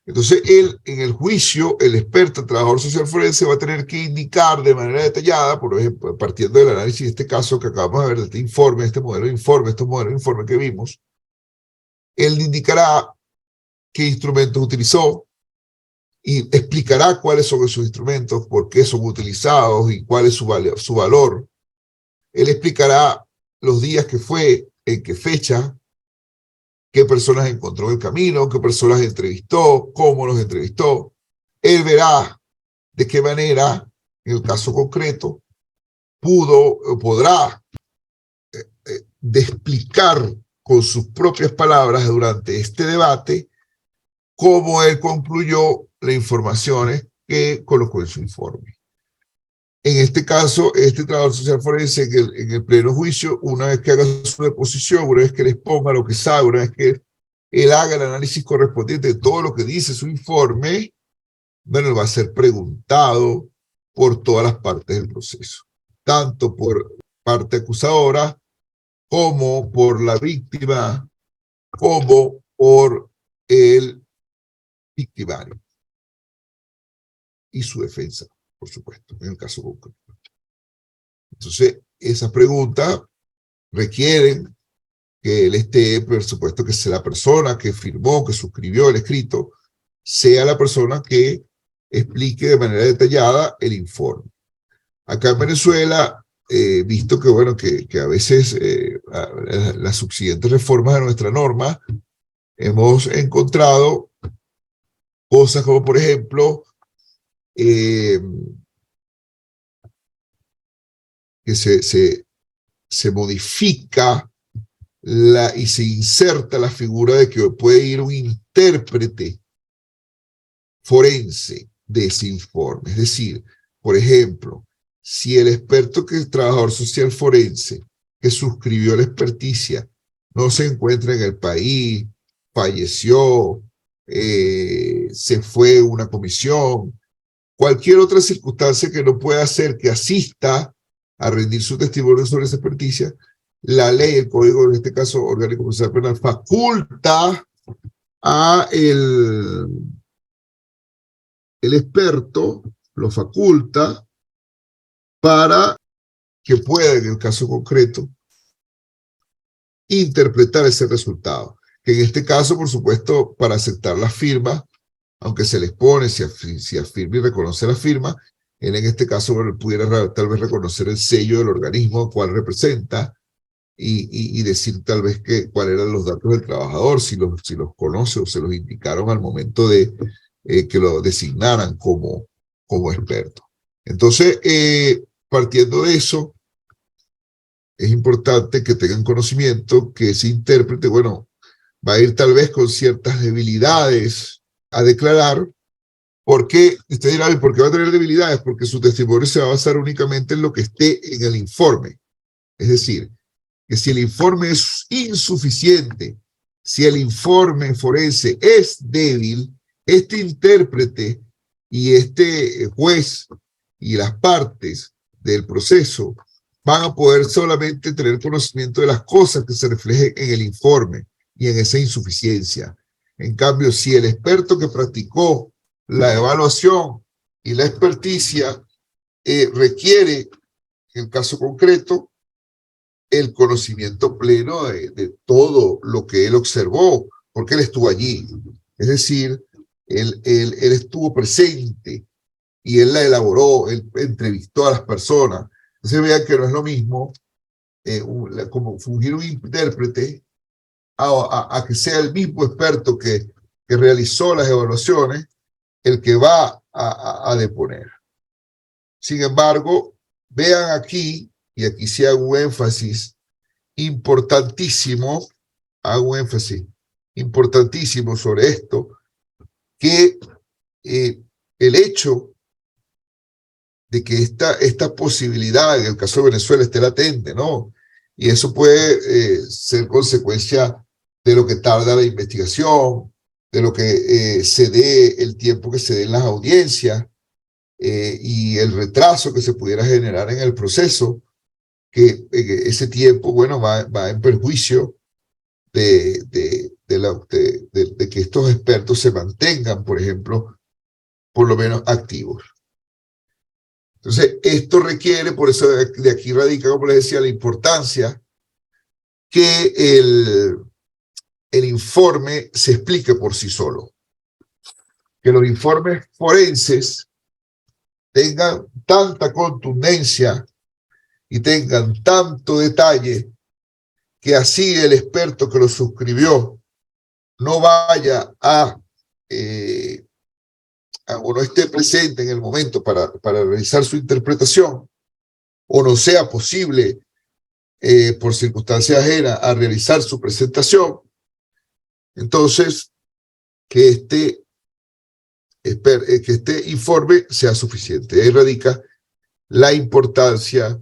Entonces, él, en el juicio, el experto, el trabajador social forense, va a tener que indicar de manera detallada, por ejemplo, partiendo del análisis de este caso que acabamos de ver, de este informe, este modelo de informe, estos modelos de informe que vimos, él indicará qué instrumentos utilizó y explicará cuáles son esos instrumentos, por qué son utilizados y cuál es su valor. Él explicará los días que fue, en qué fecha, qué personas encontró en el camino, qué personas entrevistó, cómo los entrevistó. Él verá de qué manera, en el caso concreto, pudo o podrá de explicar con sus propias palabras durante este debate cómo él concluyó las informaciones que colocó en su informe. En este caso, este trabajador social forense en el pleno juicio, una vez que haga su deposición, una vez que le exponga lo que sabe, una vez que él haga el análisis correspondiente de todo lo que dice su informe, bueno, va a ser preguntado por todas las partes del proceso, tanto por parte acusadora como por la víctima, como por el victimario y su defensa, por supuesto, en el caso concreto. Entonces, esas preguntas requieren que él esté, por supuesto, que sea la persona que firmó, que suscribió el escrito, sea la persona que explique de manera detallada el informe. Acá en Venezuela, visto que, bueno, que a veces las subsiguientes reformas de nuestra norma, hemos encontrado cosas como, por ejemplo, que se modifica y se inserta la figura de que puede ir un intérprete forense de ese informe. Es decir, por ejemplo, si el experto que es trabajador social forense que suscribió la experticia no se encuentra en el país, falleció, se fue a una comisión, cualquier otra circunstancia que no pueda hacer que asista a rendir su testimonio sobre esa experticia, la ley, el código, en este caso orgánico procesal penal, faculta a el experto, lo faculta para que pueda, en el caso concreto, interpretar ese resultado. Que en este caso, por supuesto, para aceptar la firma, aunque se les pone, si afirma y reconoce la firma, él en este caso pudiera tal vez reconocer el sello del organismo cual representa y decir tal vez cuáles eran los datos del trabajador, si los conoce o se los indicaron al momento de que lo designaran como experto. Entonces, partiendo de eso, es importante que tengan conocimiento que ese intérprete, bueno, va a ir tal vez con ciertas debilidades a declarar. ¿Por qué? Usted dirá, ¿por qué va a tener debilidades? Porque su testimonio se va a basar únicamente en lo que esté en el informe. Es decir, que si el informe es insuficiente, si el informe forense es débil, este intérprete y este juez y las partes del proceso van a poder solamente tener conocimiento de las cosas que se reflejen en el informe y en esa insuficiencia. En cambio, si el experto que practicó la evaluación y la experticia requiere, en el caso concreto, el conocimiento pleno de todo lo que él observó, porque él estuvo allí. Es decir, él estuvo presente y él la elaboró, él entrevistó a las personas. Entonces vean que no es lo mismo como fungir un intérprete a que sea el mismo experto que realizó las evaluaciones el que va a deponer. Sin embargo, vean aquí, y aquí sí hago un énfasis importantísimo, sobre esto, que el hecho de que esta posibilidad, en el caso de Venezuela, esté latente, ¿no? Y eso puede ser consecuencia de lo que tarda la investigación, de lo que se dé, el tiempo que se dé en las audiencias y el retraso que se pudiera generar en el proceso. que ese tiempo, bueno, va en perjuicio de que estos expertos se mantengan, por ejemplo, por lo menos activos. Entonces, esto requiere, por eso de aquí radica, como les decía, la importancia que el informe se explique por sí solo. Que los informes forenses tengan tanta contundencia y tengan tanto detalle que así el experto que lo suscribió no vaya o no esté presente en el momento para realizar su interpretación, o no sea posible por circunstancias ajenas a realizar su presentación, entonces que este informe sea suficiente. Ahí radica la importancia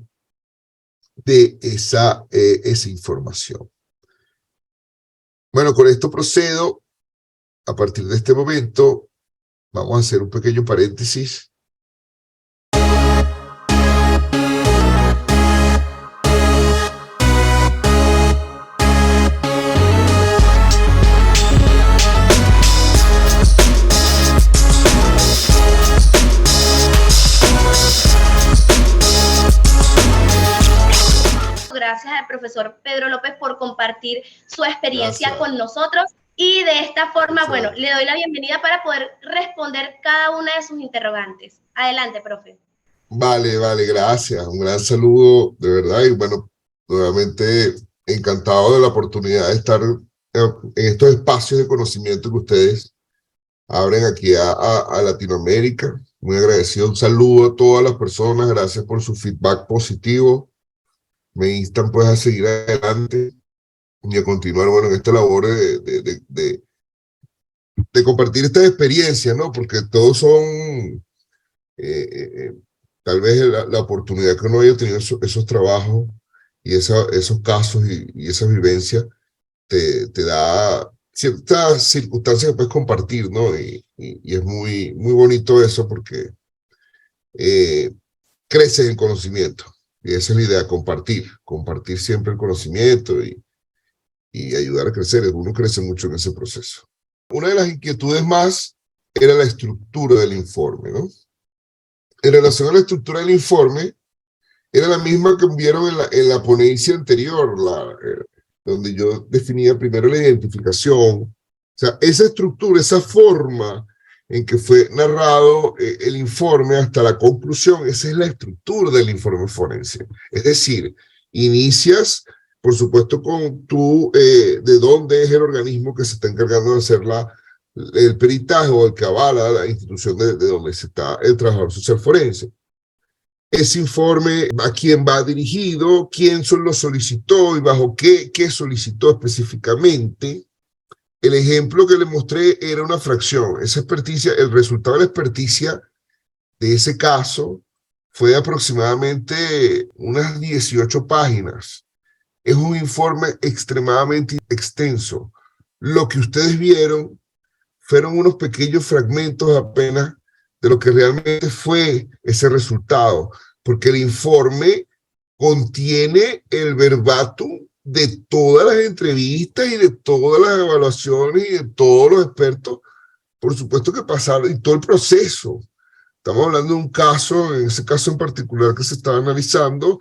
de esa información. Bueno, con esto procedo. A partir de este momento, vamos a hacer un pequeño paréntesis. Gracias al profesor Pedro López por compartir su experiencia con nosotros. Y de esta forma, bueno, le doy la bienvenida para poder responder cada una de sus interrogantes. Adelante, profe. Vale, gracias. Un gran saludo, de verdad. Y bueno, nuevamente encantado de la oportunidad de estar en estos espacios de conocimiento que ustedes abren aquí a Latinoamérica. Muy agradecido. Un saludo a todas las personas. Gracias por su feedback positivo. Me instan pues a seguir adelante y a continuar, bueno, en esta labor de compartir estas experiencias, ¿no? Porque todos son, tal vez la oportunidad que uno haya tenido esos trabajos y esos casos y esas vivencias te da ciertas circunstancias que puedes compartir, ¿no? Y es muy bonito eso porque creces en conocimiento. Y esa es la idea, compartir siempre el conocimiento y ayudar a crecer. Uno crece mucho en ese proceso. Una de las inquietudes más era la estructura del informe, ¿no? En relación a la estructura del informe, era la misma que vieron en la ponencia anterior, donde yo definía primero la identificación. O sea, esa estructura, esa forma en que fue narrado el informe hasta la conclusión, esa es la estructura del informe forense. Es decir, inicias, por supuesto, con de dónde es el organismo que se está encargando de hacer el peritaje o el que avala la institución de donde se está el trabajador social forense. Ese informe, a quién va dirigido, quién lo solicitó y bajo qué solicitó específicamente. El ejemplo que le mostré era una fracción. Esa experticia, el resultado de la experticia de ese caso fue de aproximadamente unas 18 páginas. Es un informe extremadamente extenso. Lo que ustedes vieron fueron unos pequeños fragmentos apenas de lo que realmente fue ese resultado, porque el informe contiene el verbatim de todas las entrevistas y de todas las evaluaciones y de todos los expertos, por supuesto que pasaron, y todo el proceso. Estamos hablando de un caso, en ese caso en particular que se estaba analizando,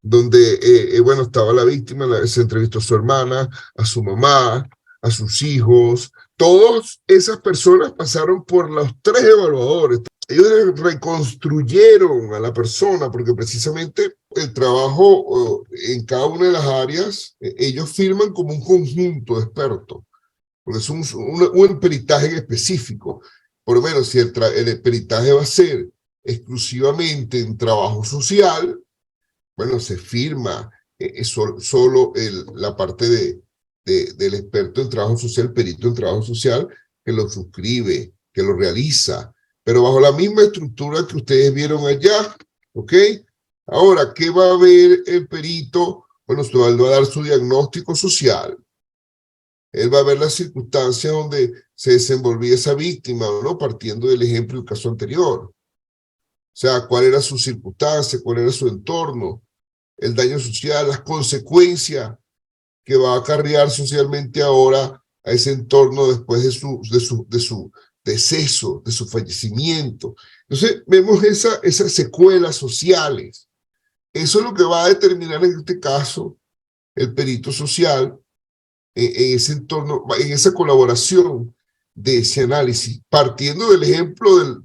donde, bueno, estaba la víctima, se entrevistó a su hermana, a su mamá, a sus hijos. Todas esas personas pasaron por los 3 evaluadores. Ellos reconstruyeron a la persona porque precisamente el trabajo en cada una de las áreas, ellos firman como un conjunto de expertos, porque es un peritaje específico. Por lo menos si el peritaje va a ser exclusivamente en trabajo social, bueno, se firma solo la parte del experto en trabajo social, perito en trabajo social, que lo suscribe, que lo realiza, pero bajo la misma estructura que ustedes vieron allá, ¿ok? Ahora, ¿qué va a ver el perito? Bueno, usted va a dar su diagnóstico social. Él va a ver las circunstancias donde se desenvolvía esa víctima, ¿no? Partiendo del ejemplo del caso anterior. O sea, cuál era su circunstancia, cuál era su entorno. el daño social, las consecuencias que va a acarrear socialmente ahora a ese entorno después de su deceso, de su fallecimiento. Entonces, vemos esas secuelas sociales. Eso es lo que va a determinar en este caso el perito social en ese entorno, en esa colaboración de ese análisis, partiendo del ejemplo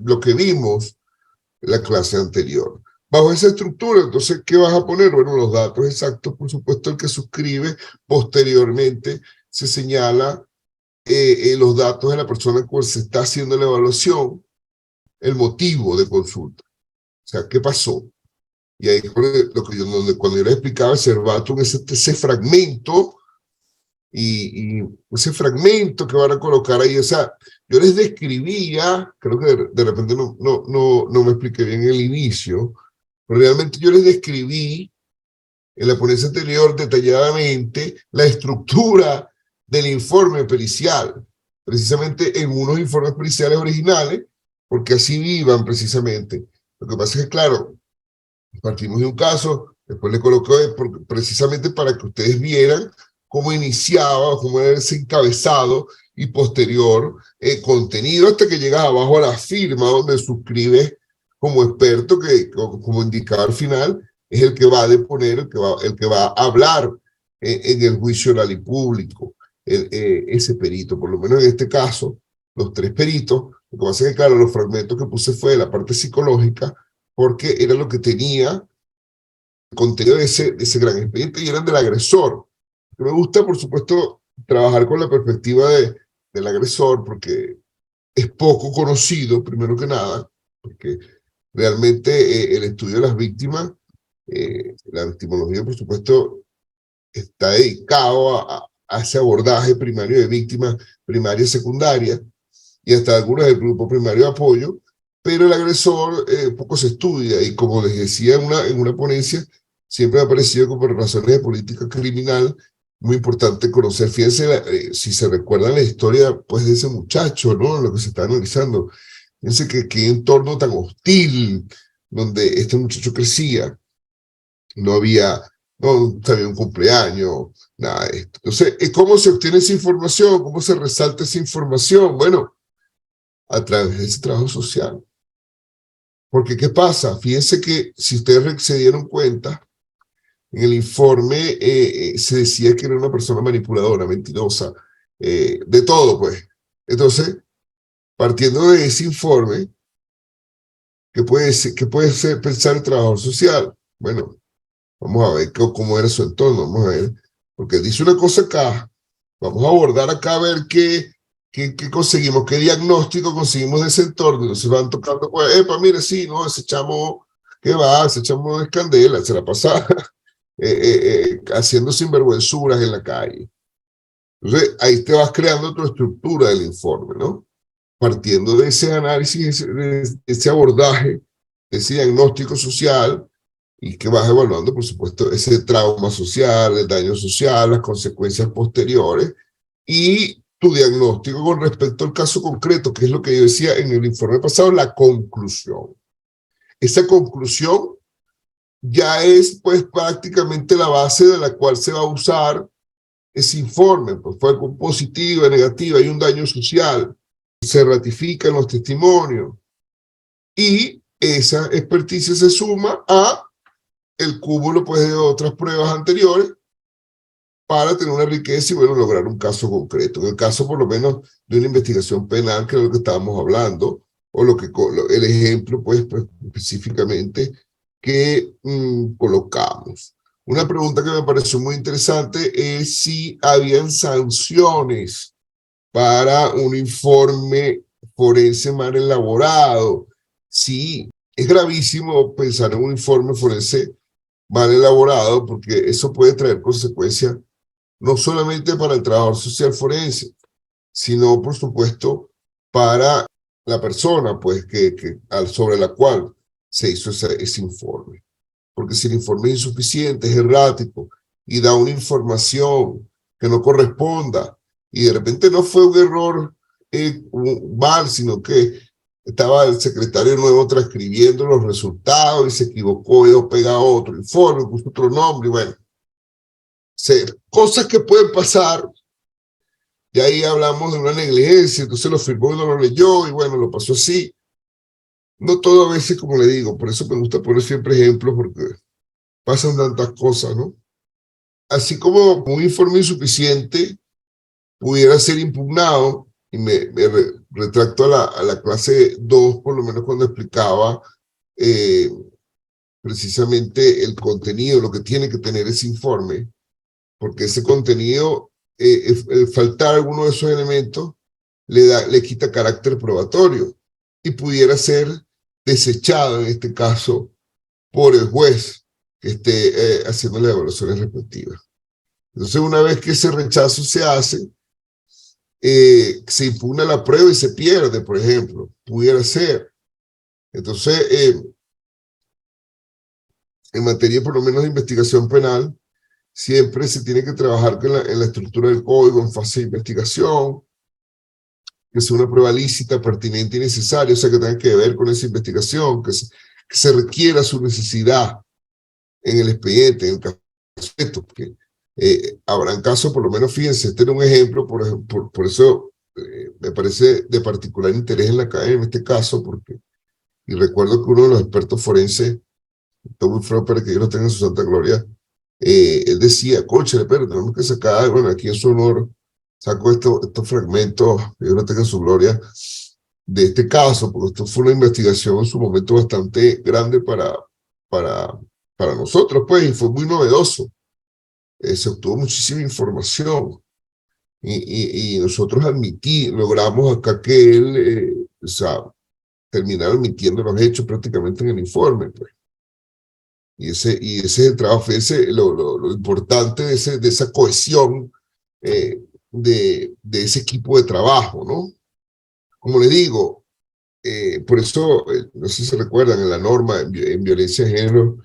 lo que vimos en la clase anterior. Bajo esa estructura, entonces, ¿qué vas a poner? Bueno, los datos exactos, por supuesto, el que suscribe, posteriormente se señala los datos de la persona con la que se está haciendo la evaluación, el motivo de consulta, o sea, ¿qué pasó? Y ahí lo que cuando yo les explicaba, Servatum es ese fragmento, y ese fragmento que van a colocar ahí, o sea, yo les describía, creo que de repente no me expliqué bien el inicio, pero realmente yo les describí en la ponencia anterior detalladamente la estructura del informe pericial, precisamente en unos informes periciales originales, porque así vivan precisamente. Lo que pasa es que, claro, partimos de un caso, después le coloqué precisamente para que ustedes vieran cómo iniciaba, cómo era ese encabezado y posterior contenido hasta que llegas abajo a la firma donde suscribes como experto que, como indicaba al final, es el que va a deponer, el que va a hablar en el juicio oral y público, ese perito. Por lo menos en este caso, los tres peritos, lo que pasa es que, claro, los fragmentos que puse fue de la parte psicológica, porque era lo que tenía el contenido de ese gran expediente y eran del agresor. Me gusta, por supuesto, trabajar con la perspectiva del agresor porque es poco conocido, primero que nada, porque realmente el estudio de las víctimas, la victimología, por supuesto, está dedicado a ese abordaje primario de víctimas primarias y secundarias y hasta algunas del grupo primario de apoyo, pero el agresor poco se estudia y como les decía en una ponencia, siempre me ha parecido que por razones de política criminal muy importante conocer. Fíjense, si se recuerdan la historia pues, de ese muchacho, ¿no? Lo que se está analizando. Fíjense qué entorno tan hostil donde este muchacho crecía. No había un cumpleaños, nada de esto. Entonces, ¿cómo se obtiene esa información? ¿Cómo se resalta esa información? Bueno, a través de ese trabajo social. Porque, ¿qué pasa? Fíjense que si ustedes se dieron cuenta, en el informe se decía que era una persona manipuladora, mentirosa, de todo, pues. Entonces, partiendo de ese informe, ¿qué puede ser pensar el trabajador social? Bueno, vamos a ver cómo era su entorno, vamos a ver, porque dice una cosa acá, vamos a abordar acá a ver qué conseguimos, qué diagnóstico conseguimos de ese entorno, entonces van tocando, pues, mire, sí, no, ese chamo, ¿qué va? Ese chamo es candela, se la pasa haciendo sinvergüenzuras en la calle. Entonces, ahí te vas creando tu estructura del informe, ¿no? Partiendo de ese análisis, de ese abordaje, ese diagnóstico social, y que vas evaluando, por supuesto, ese trauma social, el daño social, las consecuencias posteriores, y tu diagnóstico con respecto al caso concreto, que es lo que yo decía en el informe pasado, la conclusión. Esa conclusión ya es pues prácticamente la base de la cual se va a usar ese informe, pues fue positiva, negativa, hay un daño social, se ratifican los testimonios y esa experticia se suma a el cúmulo pues de otras pruebas anteriores para tener una riqueza y bueno, lograr un caso concreto. En el caso por lo menos de una investigación penal, que es lo que estábamos hablando, o el ejemplo pues específicamente que colocamos. Una pregunta que me pareció muy interesante es si habían sanciones para un informe forense mal elaborado. Sí, es gravísimo pensar en un informe forense mal elaborado porque eso puede traer consecuencias no solamente para el trabajador social forense, sino por supuesto para la persona pues, sobre la cual se hizo ese informe. Porque si el informe es insuficiente, es errático y da una información que no corresponda y de repente no fue un error mal, sino que estaba el secretario nuevo transcribiendo los resultados y se equivocó, y pega otro informe, puso otro nombre, y bueno, cosas que pueden pasar. Y ahí hablamos de una negligencia, entonces lo firmó y no lo leyó, y bueno, lo pasó así. No todo a veces, como le digo, por eso me gusta poner siempre ejemplos, porque pasan tantas cosas, ¿no? Así como un informe insuficiente pudiera ser impugnado, y me retracto a la clase 2, por lo menos cuando explicaba precisamente el contenido, lo que tiene que tener ese informe, porque ese contenido, faltar alguno de esos elementos, le quita carácter probatorio y pudiera ser desechado en este caso por el juez que esté haciendo las evaluaciones respectivas. Entonces, una vez que ese rechazo se hace, se impugna la prueba y se pierde, por ejemplo, pudiera ser. Entonces, en materia por lo menos de investigación penal, siempre se tiene que trabajar en la estructura del código en fase de investigación, que sea una prueba lícita, pertinente y necesaria, o sea, que tenga que ver con esa investigación, que se requiera su necesidad en el expediente, en el caso de esto, porque habrán casos, por lo menos fíjense, este era un ejemplo, por eso me parece de particular interés en la academia en este caso, porque, y recuerdo que uno de los expertos forenses, Tommy Fropper, que Dios lo tenga en su santa gloria, él decía, cónchale, pero tenemos que sacar, bueno, aquí en su honor, saco estos fragmentos, que Dios lo tenga en su gloria, de este caso, porque esto fue una investigación en su momento bastante grande para nosotros, pues, y fue muy novedoso. Se obtuvo muchísima información y nosotros logramos acá que él, o sea, terminara admitiendo los hechos prácticamente en el informe, pues. Y ese es el trabajo, lo importante de esa cohesión de ese equipo de trabajo, ¿no? Como le digo, por eso, no sé si se recuerdan, en la norma en violencia de género,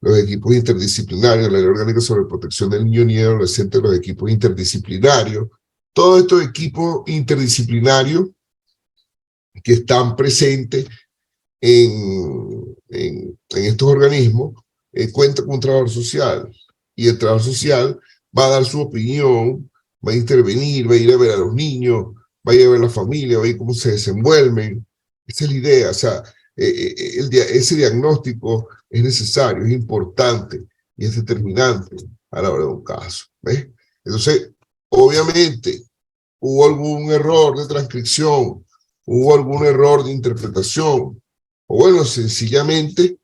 los equipos interdisciplinarios, la Ley Orgánica sobre Protección del Niño y Adolescente, los equipos interdisciplinarios, todos estos equipos interdisciplinarios que están presentes en estos organismos, cuenta con un trabajador social, y el trabajador social va a dar su opinión, va a intervenir, va a ir a ver a los niños, va a ir a ver a la familia, va a ir cómo se desenvuelven. Esa es la idea, o sea, ese diagnóstico es necesario, es importante y es determinante a la hora de un caso, ¿ves? Entonces, obviamente, hubo algún error de transcripción, hubo algún error de interpretación, o bueno, sencillamente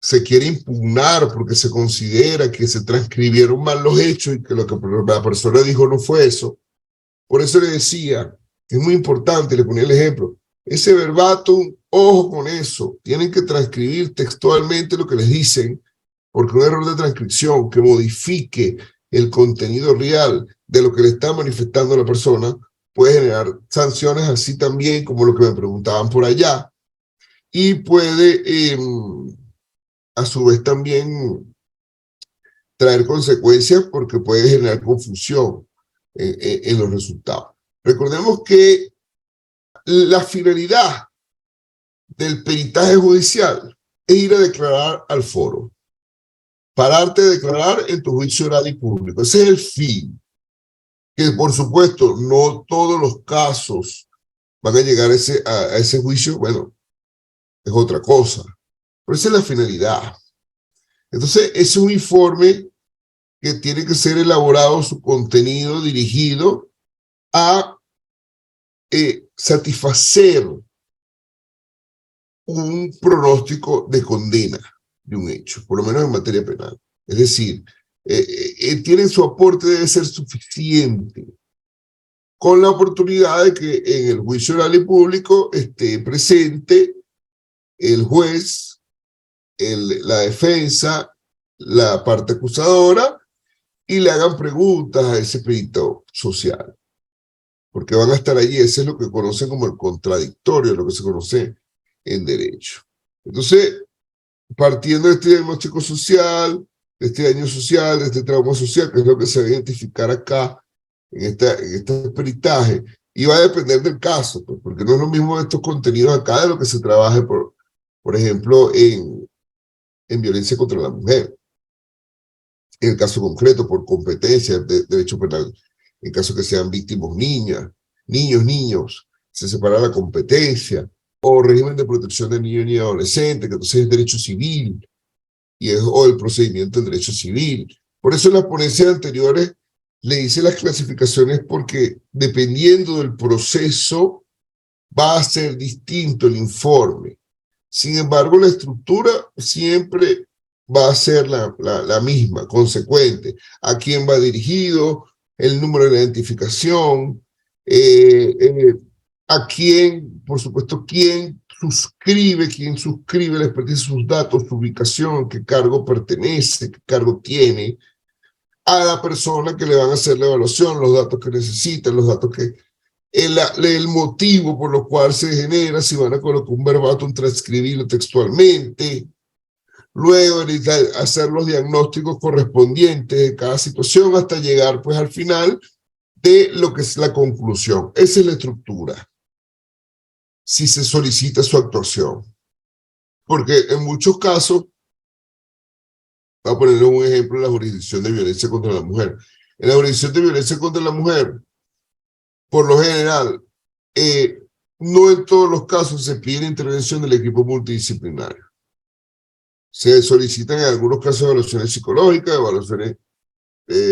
se quiere impugnar porque se considera que se transcribieron mal los hechos y que lo que la persona dijo no fue eso. Por eso le decía, es muy importante, le ponía el ejemplo, ese verbatim, ojo con eso, tienen que transcribir textualmente lo que les dicen, porque un error de transcripción que modifique el contenido real de lo que le está manifestando la persona puede generar sanciones, así también como lo que me preguntaban por allá, y puede a su vez también traer consecuencias porque puede generar confusión en los resultados. Recordemos que la finalidad del peritaje judicial es ir a declarar al foro, pararte a declarar en tu juicio oral y público. Ese es el fin. Que por supuesto no todos los casos van a llegar a ese juicio, bueno, es otra cosa, pero esa es la finalidad. Entonces, es un informe que tiene que ser elaborado, su contenido dirigido a satisfacer un pronóstico de condena de un hecho, por lo menos en materia penal. Es decir, tiene su aporte, debe ser suficiente, con la oportunidad de que en el juicio oral y público esté presente el juez, la defensa, la parte acusadora, y le hagan preguntas a ese perito social, porque van a estar allí. Ese es lo que conocen como el contradictorio, lo que se conoce en derecho. Entonces, partiendo de este diagnóstico social, de este daño social, de este trauma social, que es lo que se va a identificar acá en este peritaje, Y va a depender del caso, pues, porque no es lo mismo estos contenidos acá de lo que se trabaje, por ejemplo, en violencia contra la mujer. En el caso concreto, por competencia de derecho penal, en caso que sean víctimas niñas, niños, se separa la competencia, o régimen de protección de niños y adolescentes, que entonces es derecho civil, o el procedimiento del derecho civil. Por eso en las ponencias anteriores le hice las clasificaciones, porque dependiendo del proceso va a ser distinto el informe. Sin embargo, la estructura siempre va a ser la misma, consecuente. ¿A quién va dirigido? El número de identificación, a quién, por supuesto, quién suscribe, les pertenece sus datos, su ubicación, qué cargo pertenece, qué cargo tiene, a la persona que le van a hacer la evaluación, los datos que necesitan, los datos que el motivo por lo cual se genera, si van a colocar un verbatim, transcribirlo textualmente, luego hacer los diagnósticos correspondientes de cada situación hasta llegar pues al final de lo que es la conclusión. Esa es la estructura, si se solicita su actuación. Porque en muchos casos, voy a ponerle un ejemplo en la jurisdicción de violencia contra la mujer. En la jurisdicción de violencia contra la mujer, por lo general, no en todos los casos se pide la intervención del equipo multidisciplinario. Se solicitan en algunos casos evaluaciones psicológicas, evaluaciones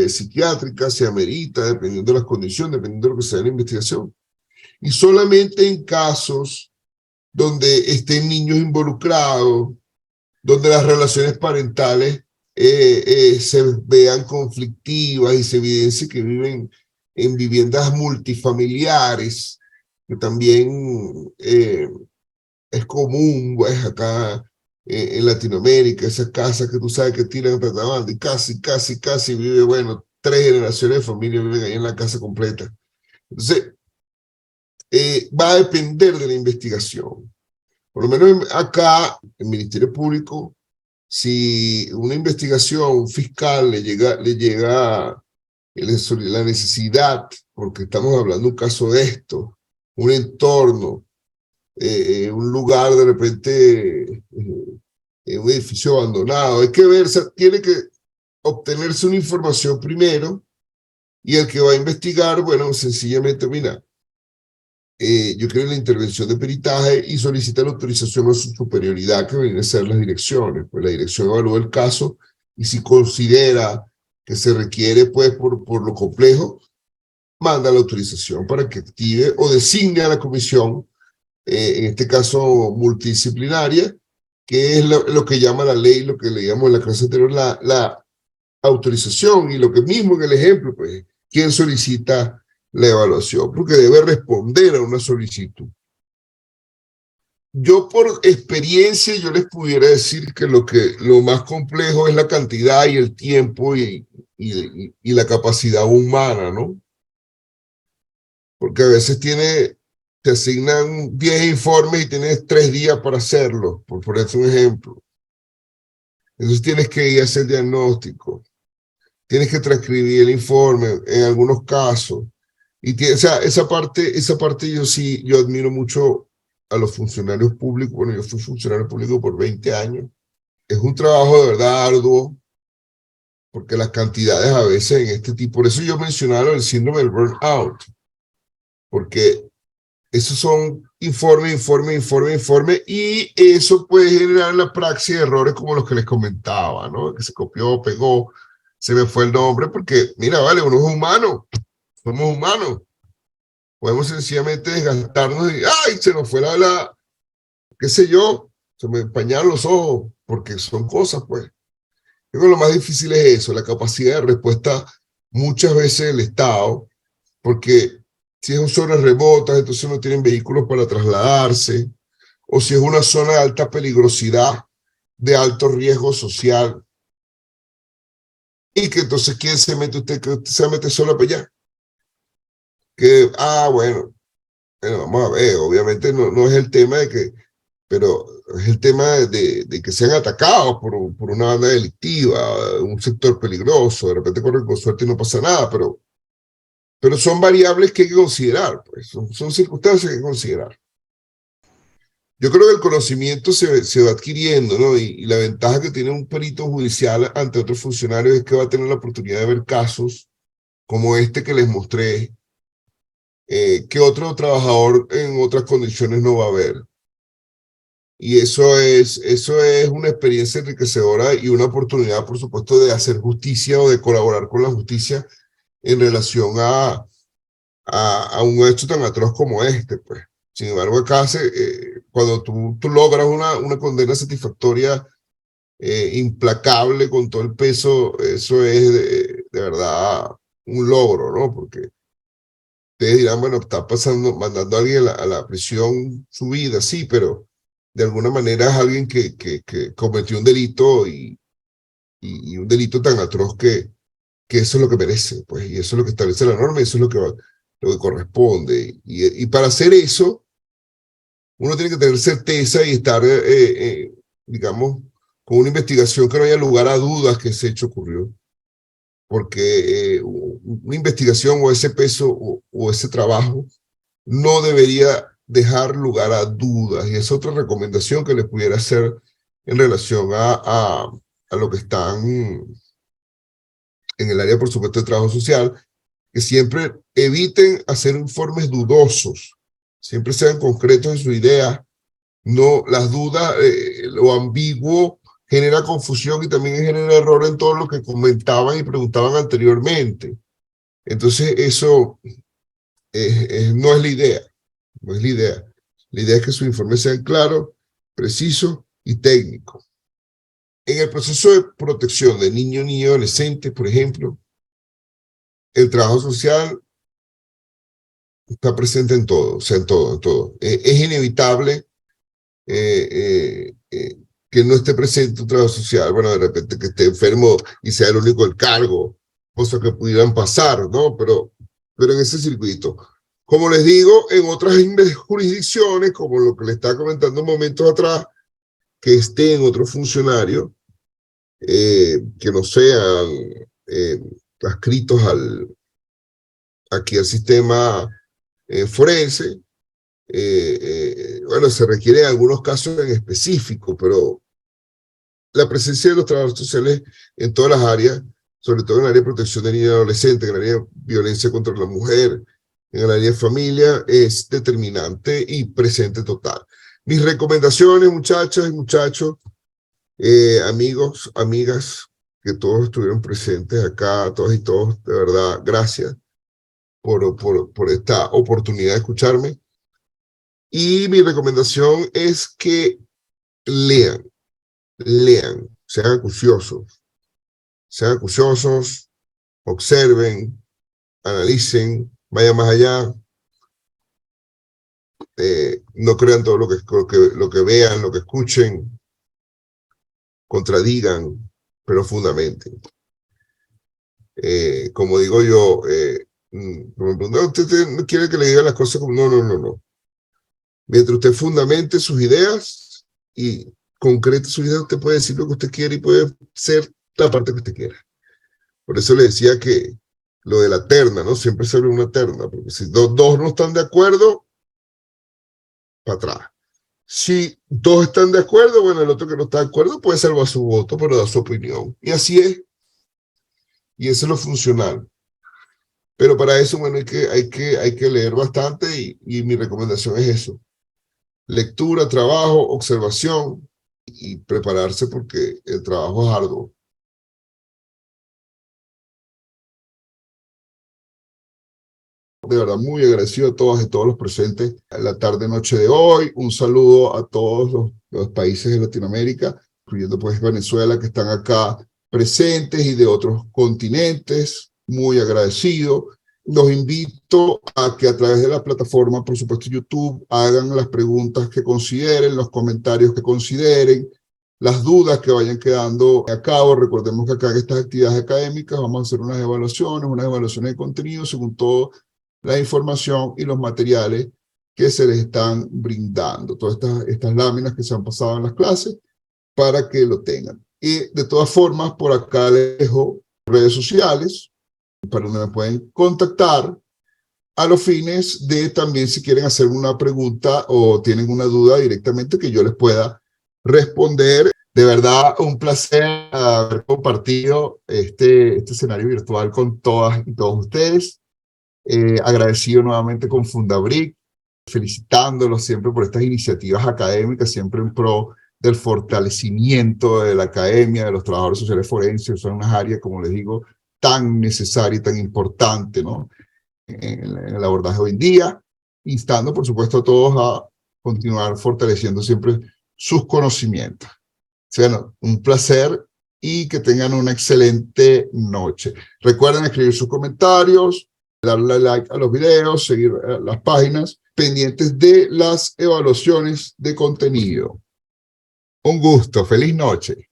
psiquiátricas, se amerita, dependiendo de las condiciones, dependiendo de lo que sea la investigación. Y solamente en casos donde estén niños involucrados, donde las relaciones parentales se vean conflictivas y se evidencie que viven en viviendas multifamiliares, que también es común, pues, acá en Latinoamérica, esas casas que tú sabes que tiran retabando y casi vive, bueno, 3 generaciones de familia viven ahí en la casa completa. Entonces, va a depender de la investigación. Por lo menos acá, el Ministerio Público, si una investigación, un fiscal le llega la necesidad, porque estamos hablando de un caso de esto, un entorno, un lugar de repente, un edificio abandonado, hay que ver, tiene que obtenerse una información primero, y el que va a investigar, bueno, sencillamente, mira, yo quiero la intervención de peritaje y solicita la autorización a su superioridad, que viene a ser las direcciones. Pues la dirección evalúa el caso y si considera que se requiere, pues, por lo complejo, manda la autorización para que active o designe a la comisión, en este caso multidisciplinaria, que es lo que llama la ley, lo que le llamamos en la clase anterior la autorización, y lo que mismo en el ejemplo, pues, ¿quién solicita la evaluación? Porque debe responder a una solicitud. Yo por experiencia, yo les pudiera decir que lo más complejo es la cantidad y el tiempo y la capacidad humana, ¿no? Porque a veces te asignan 10 informes y tienes 3 días para hacerlo, por ponerte un ejemplo. Entonces tienes que ir a hacer diagnóstico, tienes que transcribir el informe en algunos casos. O sea, esa parte yo admiro mucho a los funcionarios públicos. Bueno, yo fui funcionario público por 20 años. Es un trabajo de verdad arduo, porque las cantidades a veces en este tipo, por eso yo mencionaba el síndrome del burnout, porque esos son informe, y eso puede generar en la praxis errores como los que les comentaba, ¿no? Que se copió, pegó, se me fue el nombre, porque, mira, vale, uno es humano, somos humanos. Podemos sencillamente desgastarnos y, ¡ay! Se nos fue qué sé yo, se me empañaron los ojos, porque son cosas, pues. Yo creo que lo más difícil es eso, la capacidad de respuesta muchas veces del Estado, porque si es zonas remotas, entonces no tienen vehículos para trasladarse, o si es una zona de alta peligrosidad, de alto riesgo social, y que entonces, ¿quién se mete usted? Que usted se mete solo para allá. Que, bueno, vamos a ver, obviamente no es el tema de que, pero es el tema de que sean atacados por una banda delictiva, un sector peligroso, de repente corren con suerte y no pasa nada, pero pero son variables que hay que considerar, pues, son circunstancias que hay que considerar. Yo creo que el conocimiento se va adquiriendo, ¿no? Y la ventaja que tiene un perito judicial ante otros funcionarios es que va a tener la oportunidad de ver casos como este que les mostré, que otro trabajador en otras condiciones no va a ver. Y eso es una experiencia enriquecedora y una oportunidad, por supuesto, de hacer justicia o de colaborar con la justicia en relación a un hecho tan atroz como este, pues. Sin embargo, acá cuando tú logras una condena satisfactoria, implacable, con todo el peso, eso es de verdad un logro, ¿no? Porque ustedes dirán, bueno, está mandando a alguien a la prisión su vida, sí, pero de alguna manera es alguien que cometió un delito y un delito tan atroz que eso es lo que merece, pues, y eso es lo que establece la norma y eso es lo que corresponde. Y para hacer eso, uno tiene que tener certeza y estar, digamos, con una investigación que no haya lugar a dudas que ese hecho ocurrió. Porque una investigación o ese peso o ese trabajo no debería dejar lugar a dudas. Y es otra recomendación que les pudiera hacer en relación a lo que están en el área, por supuesto, de trabajo social, que siempre eviten hacer informes dudosos, siempre sean concretos en su idea, no las dudas, lo ambiguo genera confusión y también genera error en todo lo que comentaban y preguntaban anteriormente. Entonces eso no es la idea, no es la idea. La idea es que sus informes sean claros, precisos y técnicos. En el proceso de protección de niños y adolescentes, por ejemplo, el trabajo social está presente en todo, o sea, en todo, en todo. Es inevitable que no esté presente un trabajo social, bueno, de repente que esté enfermo y sea el único el cargo, cosas que pudieran pasar, ¿no? Pero en ese circuito. Como les digo, en otras jurisdicciones, como lo que le estaba comentando momentos atrás, que estén otros funcionarios que no sean adscritos aquí al sistema forense, bueno, se requiere en algunos casos en específico, pero la presencia de los trabajadores sociales en todas las áreas, sobre todo en el área de protección de niños y adolescentes, en el área de violencia contra la mujer, en el área de familia, es determinante y presente total. Mis recomendaciones, muchachas y muchachos, amigos, amigas, que todos estuvieron presentes acá, todos y todos, de verdad, gracias por esta oportunidad de escucharme. Y mi recomendación es que lean, sean acuciosos, observen, analicen, vayan más allá, no crean todo lo que vean, lo que escuchen, contradigan, pero fundamenten. Como digo yo, no, usted no quiere que le diga las cosas como no. Mientras usted fundamente sus ideas y concrete sus ideas, usted puede decir lo que usted quiere y puede ser la parte que usted quiera. Por eso le decía que lo de la terna, ¿no? Siempre se abre una terna, porque si dos no están de acuerdo, para atrás. Si dos están de acuerdo, bueno, el otro que no está de acuerdo puede salvar su voto, pero da su opinión. Y así es. Y eso es lo funcional. Pero para eso, bueno, hay que leer bastante y mi recomendación es eso. Lectura, trabajo, observación y prepararse porque el trabajo es arduo. De verdad, muy agradecido a todas y todos los presentes en la tarde-noche de hoy. Un saludo a todos los países de Latinoamérica, incluyendo pues Venezuela, que están acá presentes y de otros continentes. Muy agradecido. Los invito a que a través de la plataforma, por supuesto, YouTube, hagan las preguntas que consideren, los comentarios que consideren, las dudas que vayan quedando a cabo. Recordemos que acá en estas actividades académicas vamos a hacer unas evaluaciones de contenido según todo la información y los materiales que se les están brindando, todas estas láminas que se han pasado en las clases para que lo tengan. Y de todas formas, por acá les dejo redes sociales para donde me pueden contactar a los fines de también si quieren hacer una pregunta o tienen una duda directamente que yo les pueda responder. De verdad, un placer haber compartido este escenario virtual con todas y todos ustedes. Agradecido nuevamente con Fundabric, felicitándolos siempre por estas iniciativas académicas, siempre en pro del fortalecimiento de la academia, de los trabajadores sociales forenses. Son unas áreas, como les digo, tan necesarias y tan importantes, ¿no? En el abordaje hoy en día, instando, por supuesto, a todos a continuar fortaleciendo siempre sus conocimientos. Bueno, un placer y que tengan una excelente noche. Recuerden escribir sus comentarios, darle like a los videos, seguir las páginas, pendientes de las evaluaciones de contenido. Un gusto, feliz noche.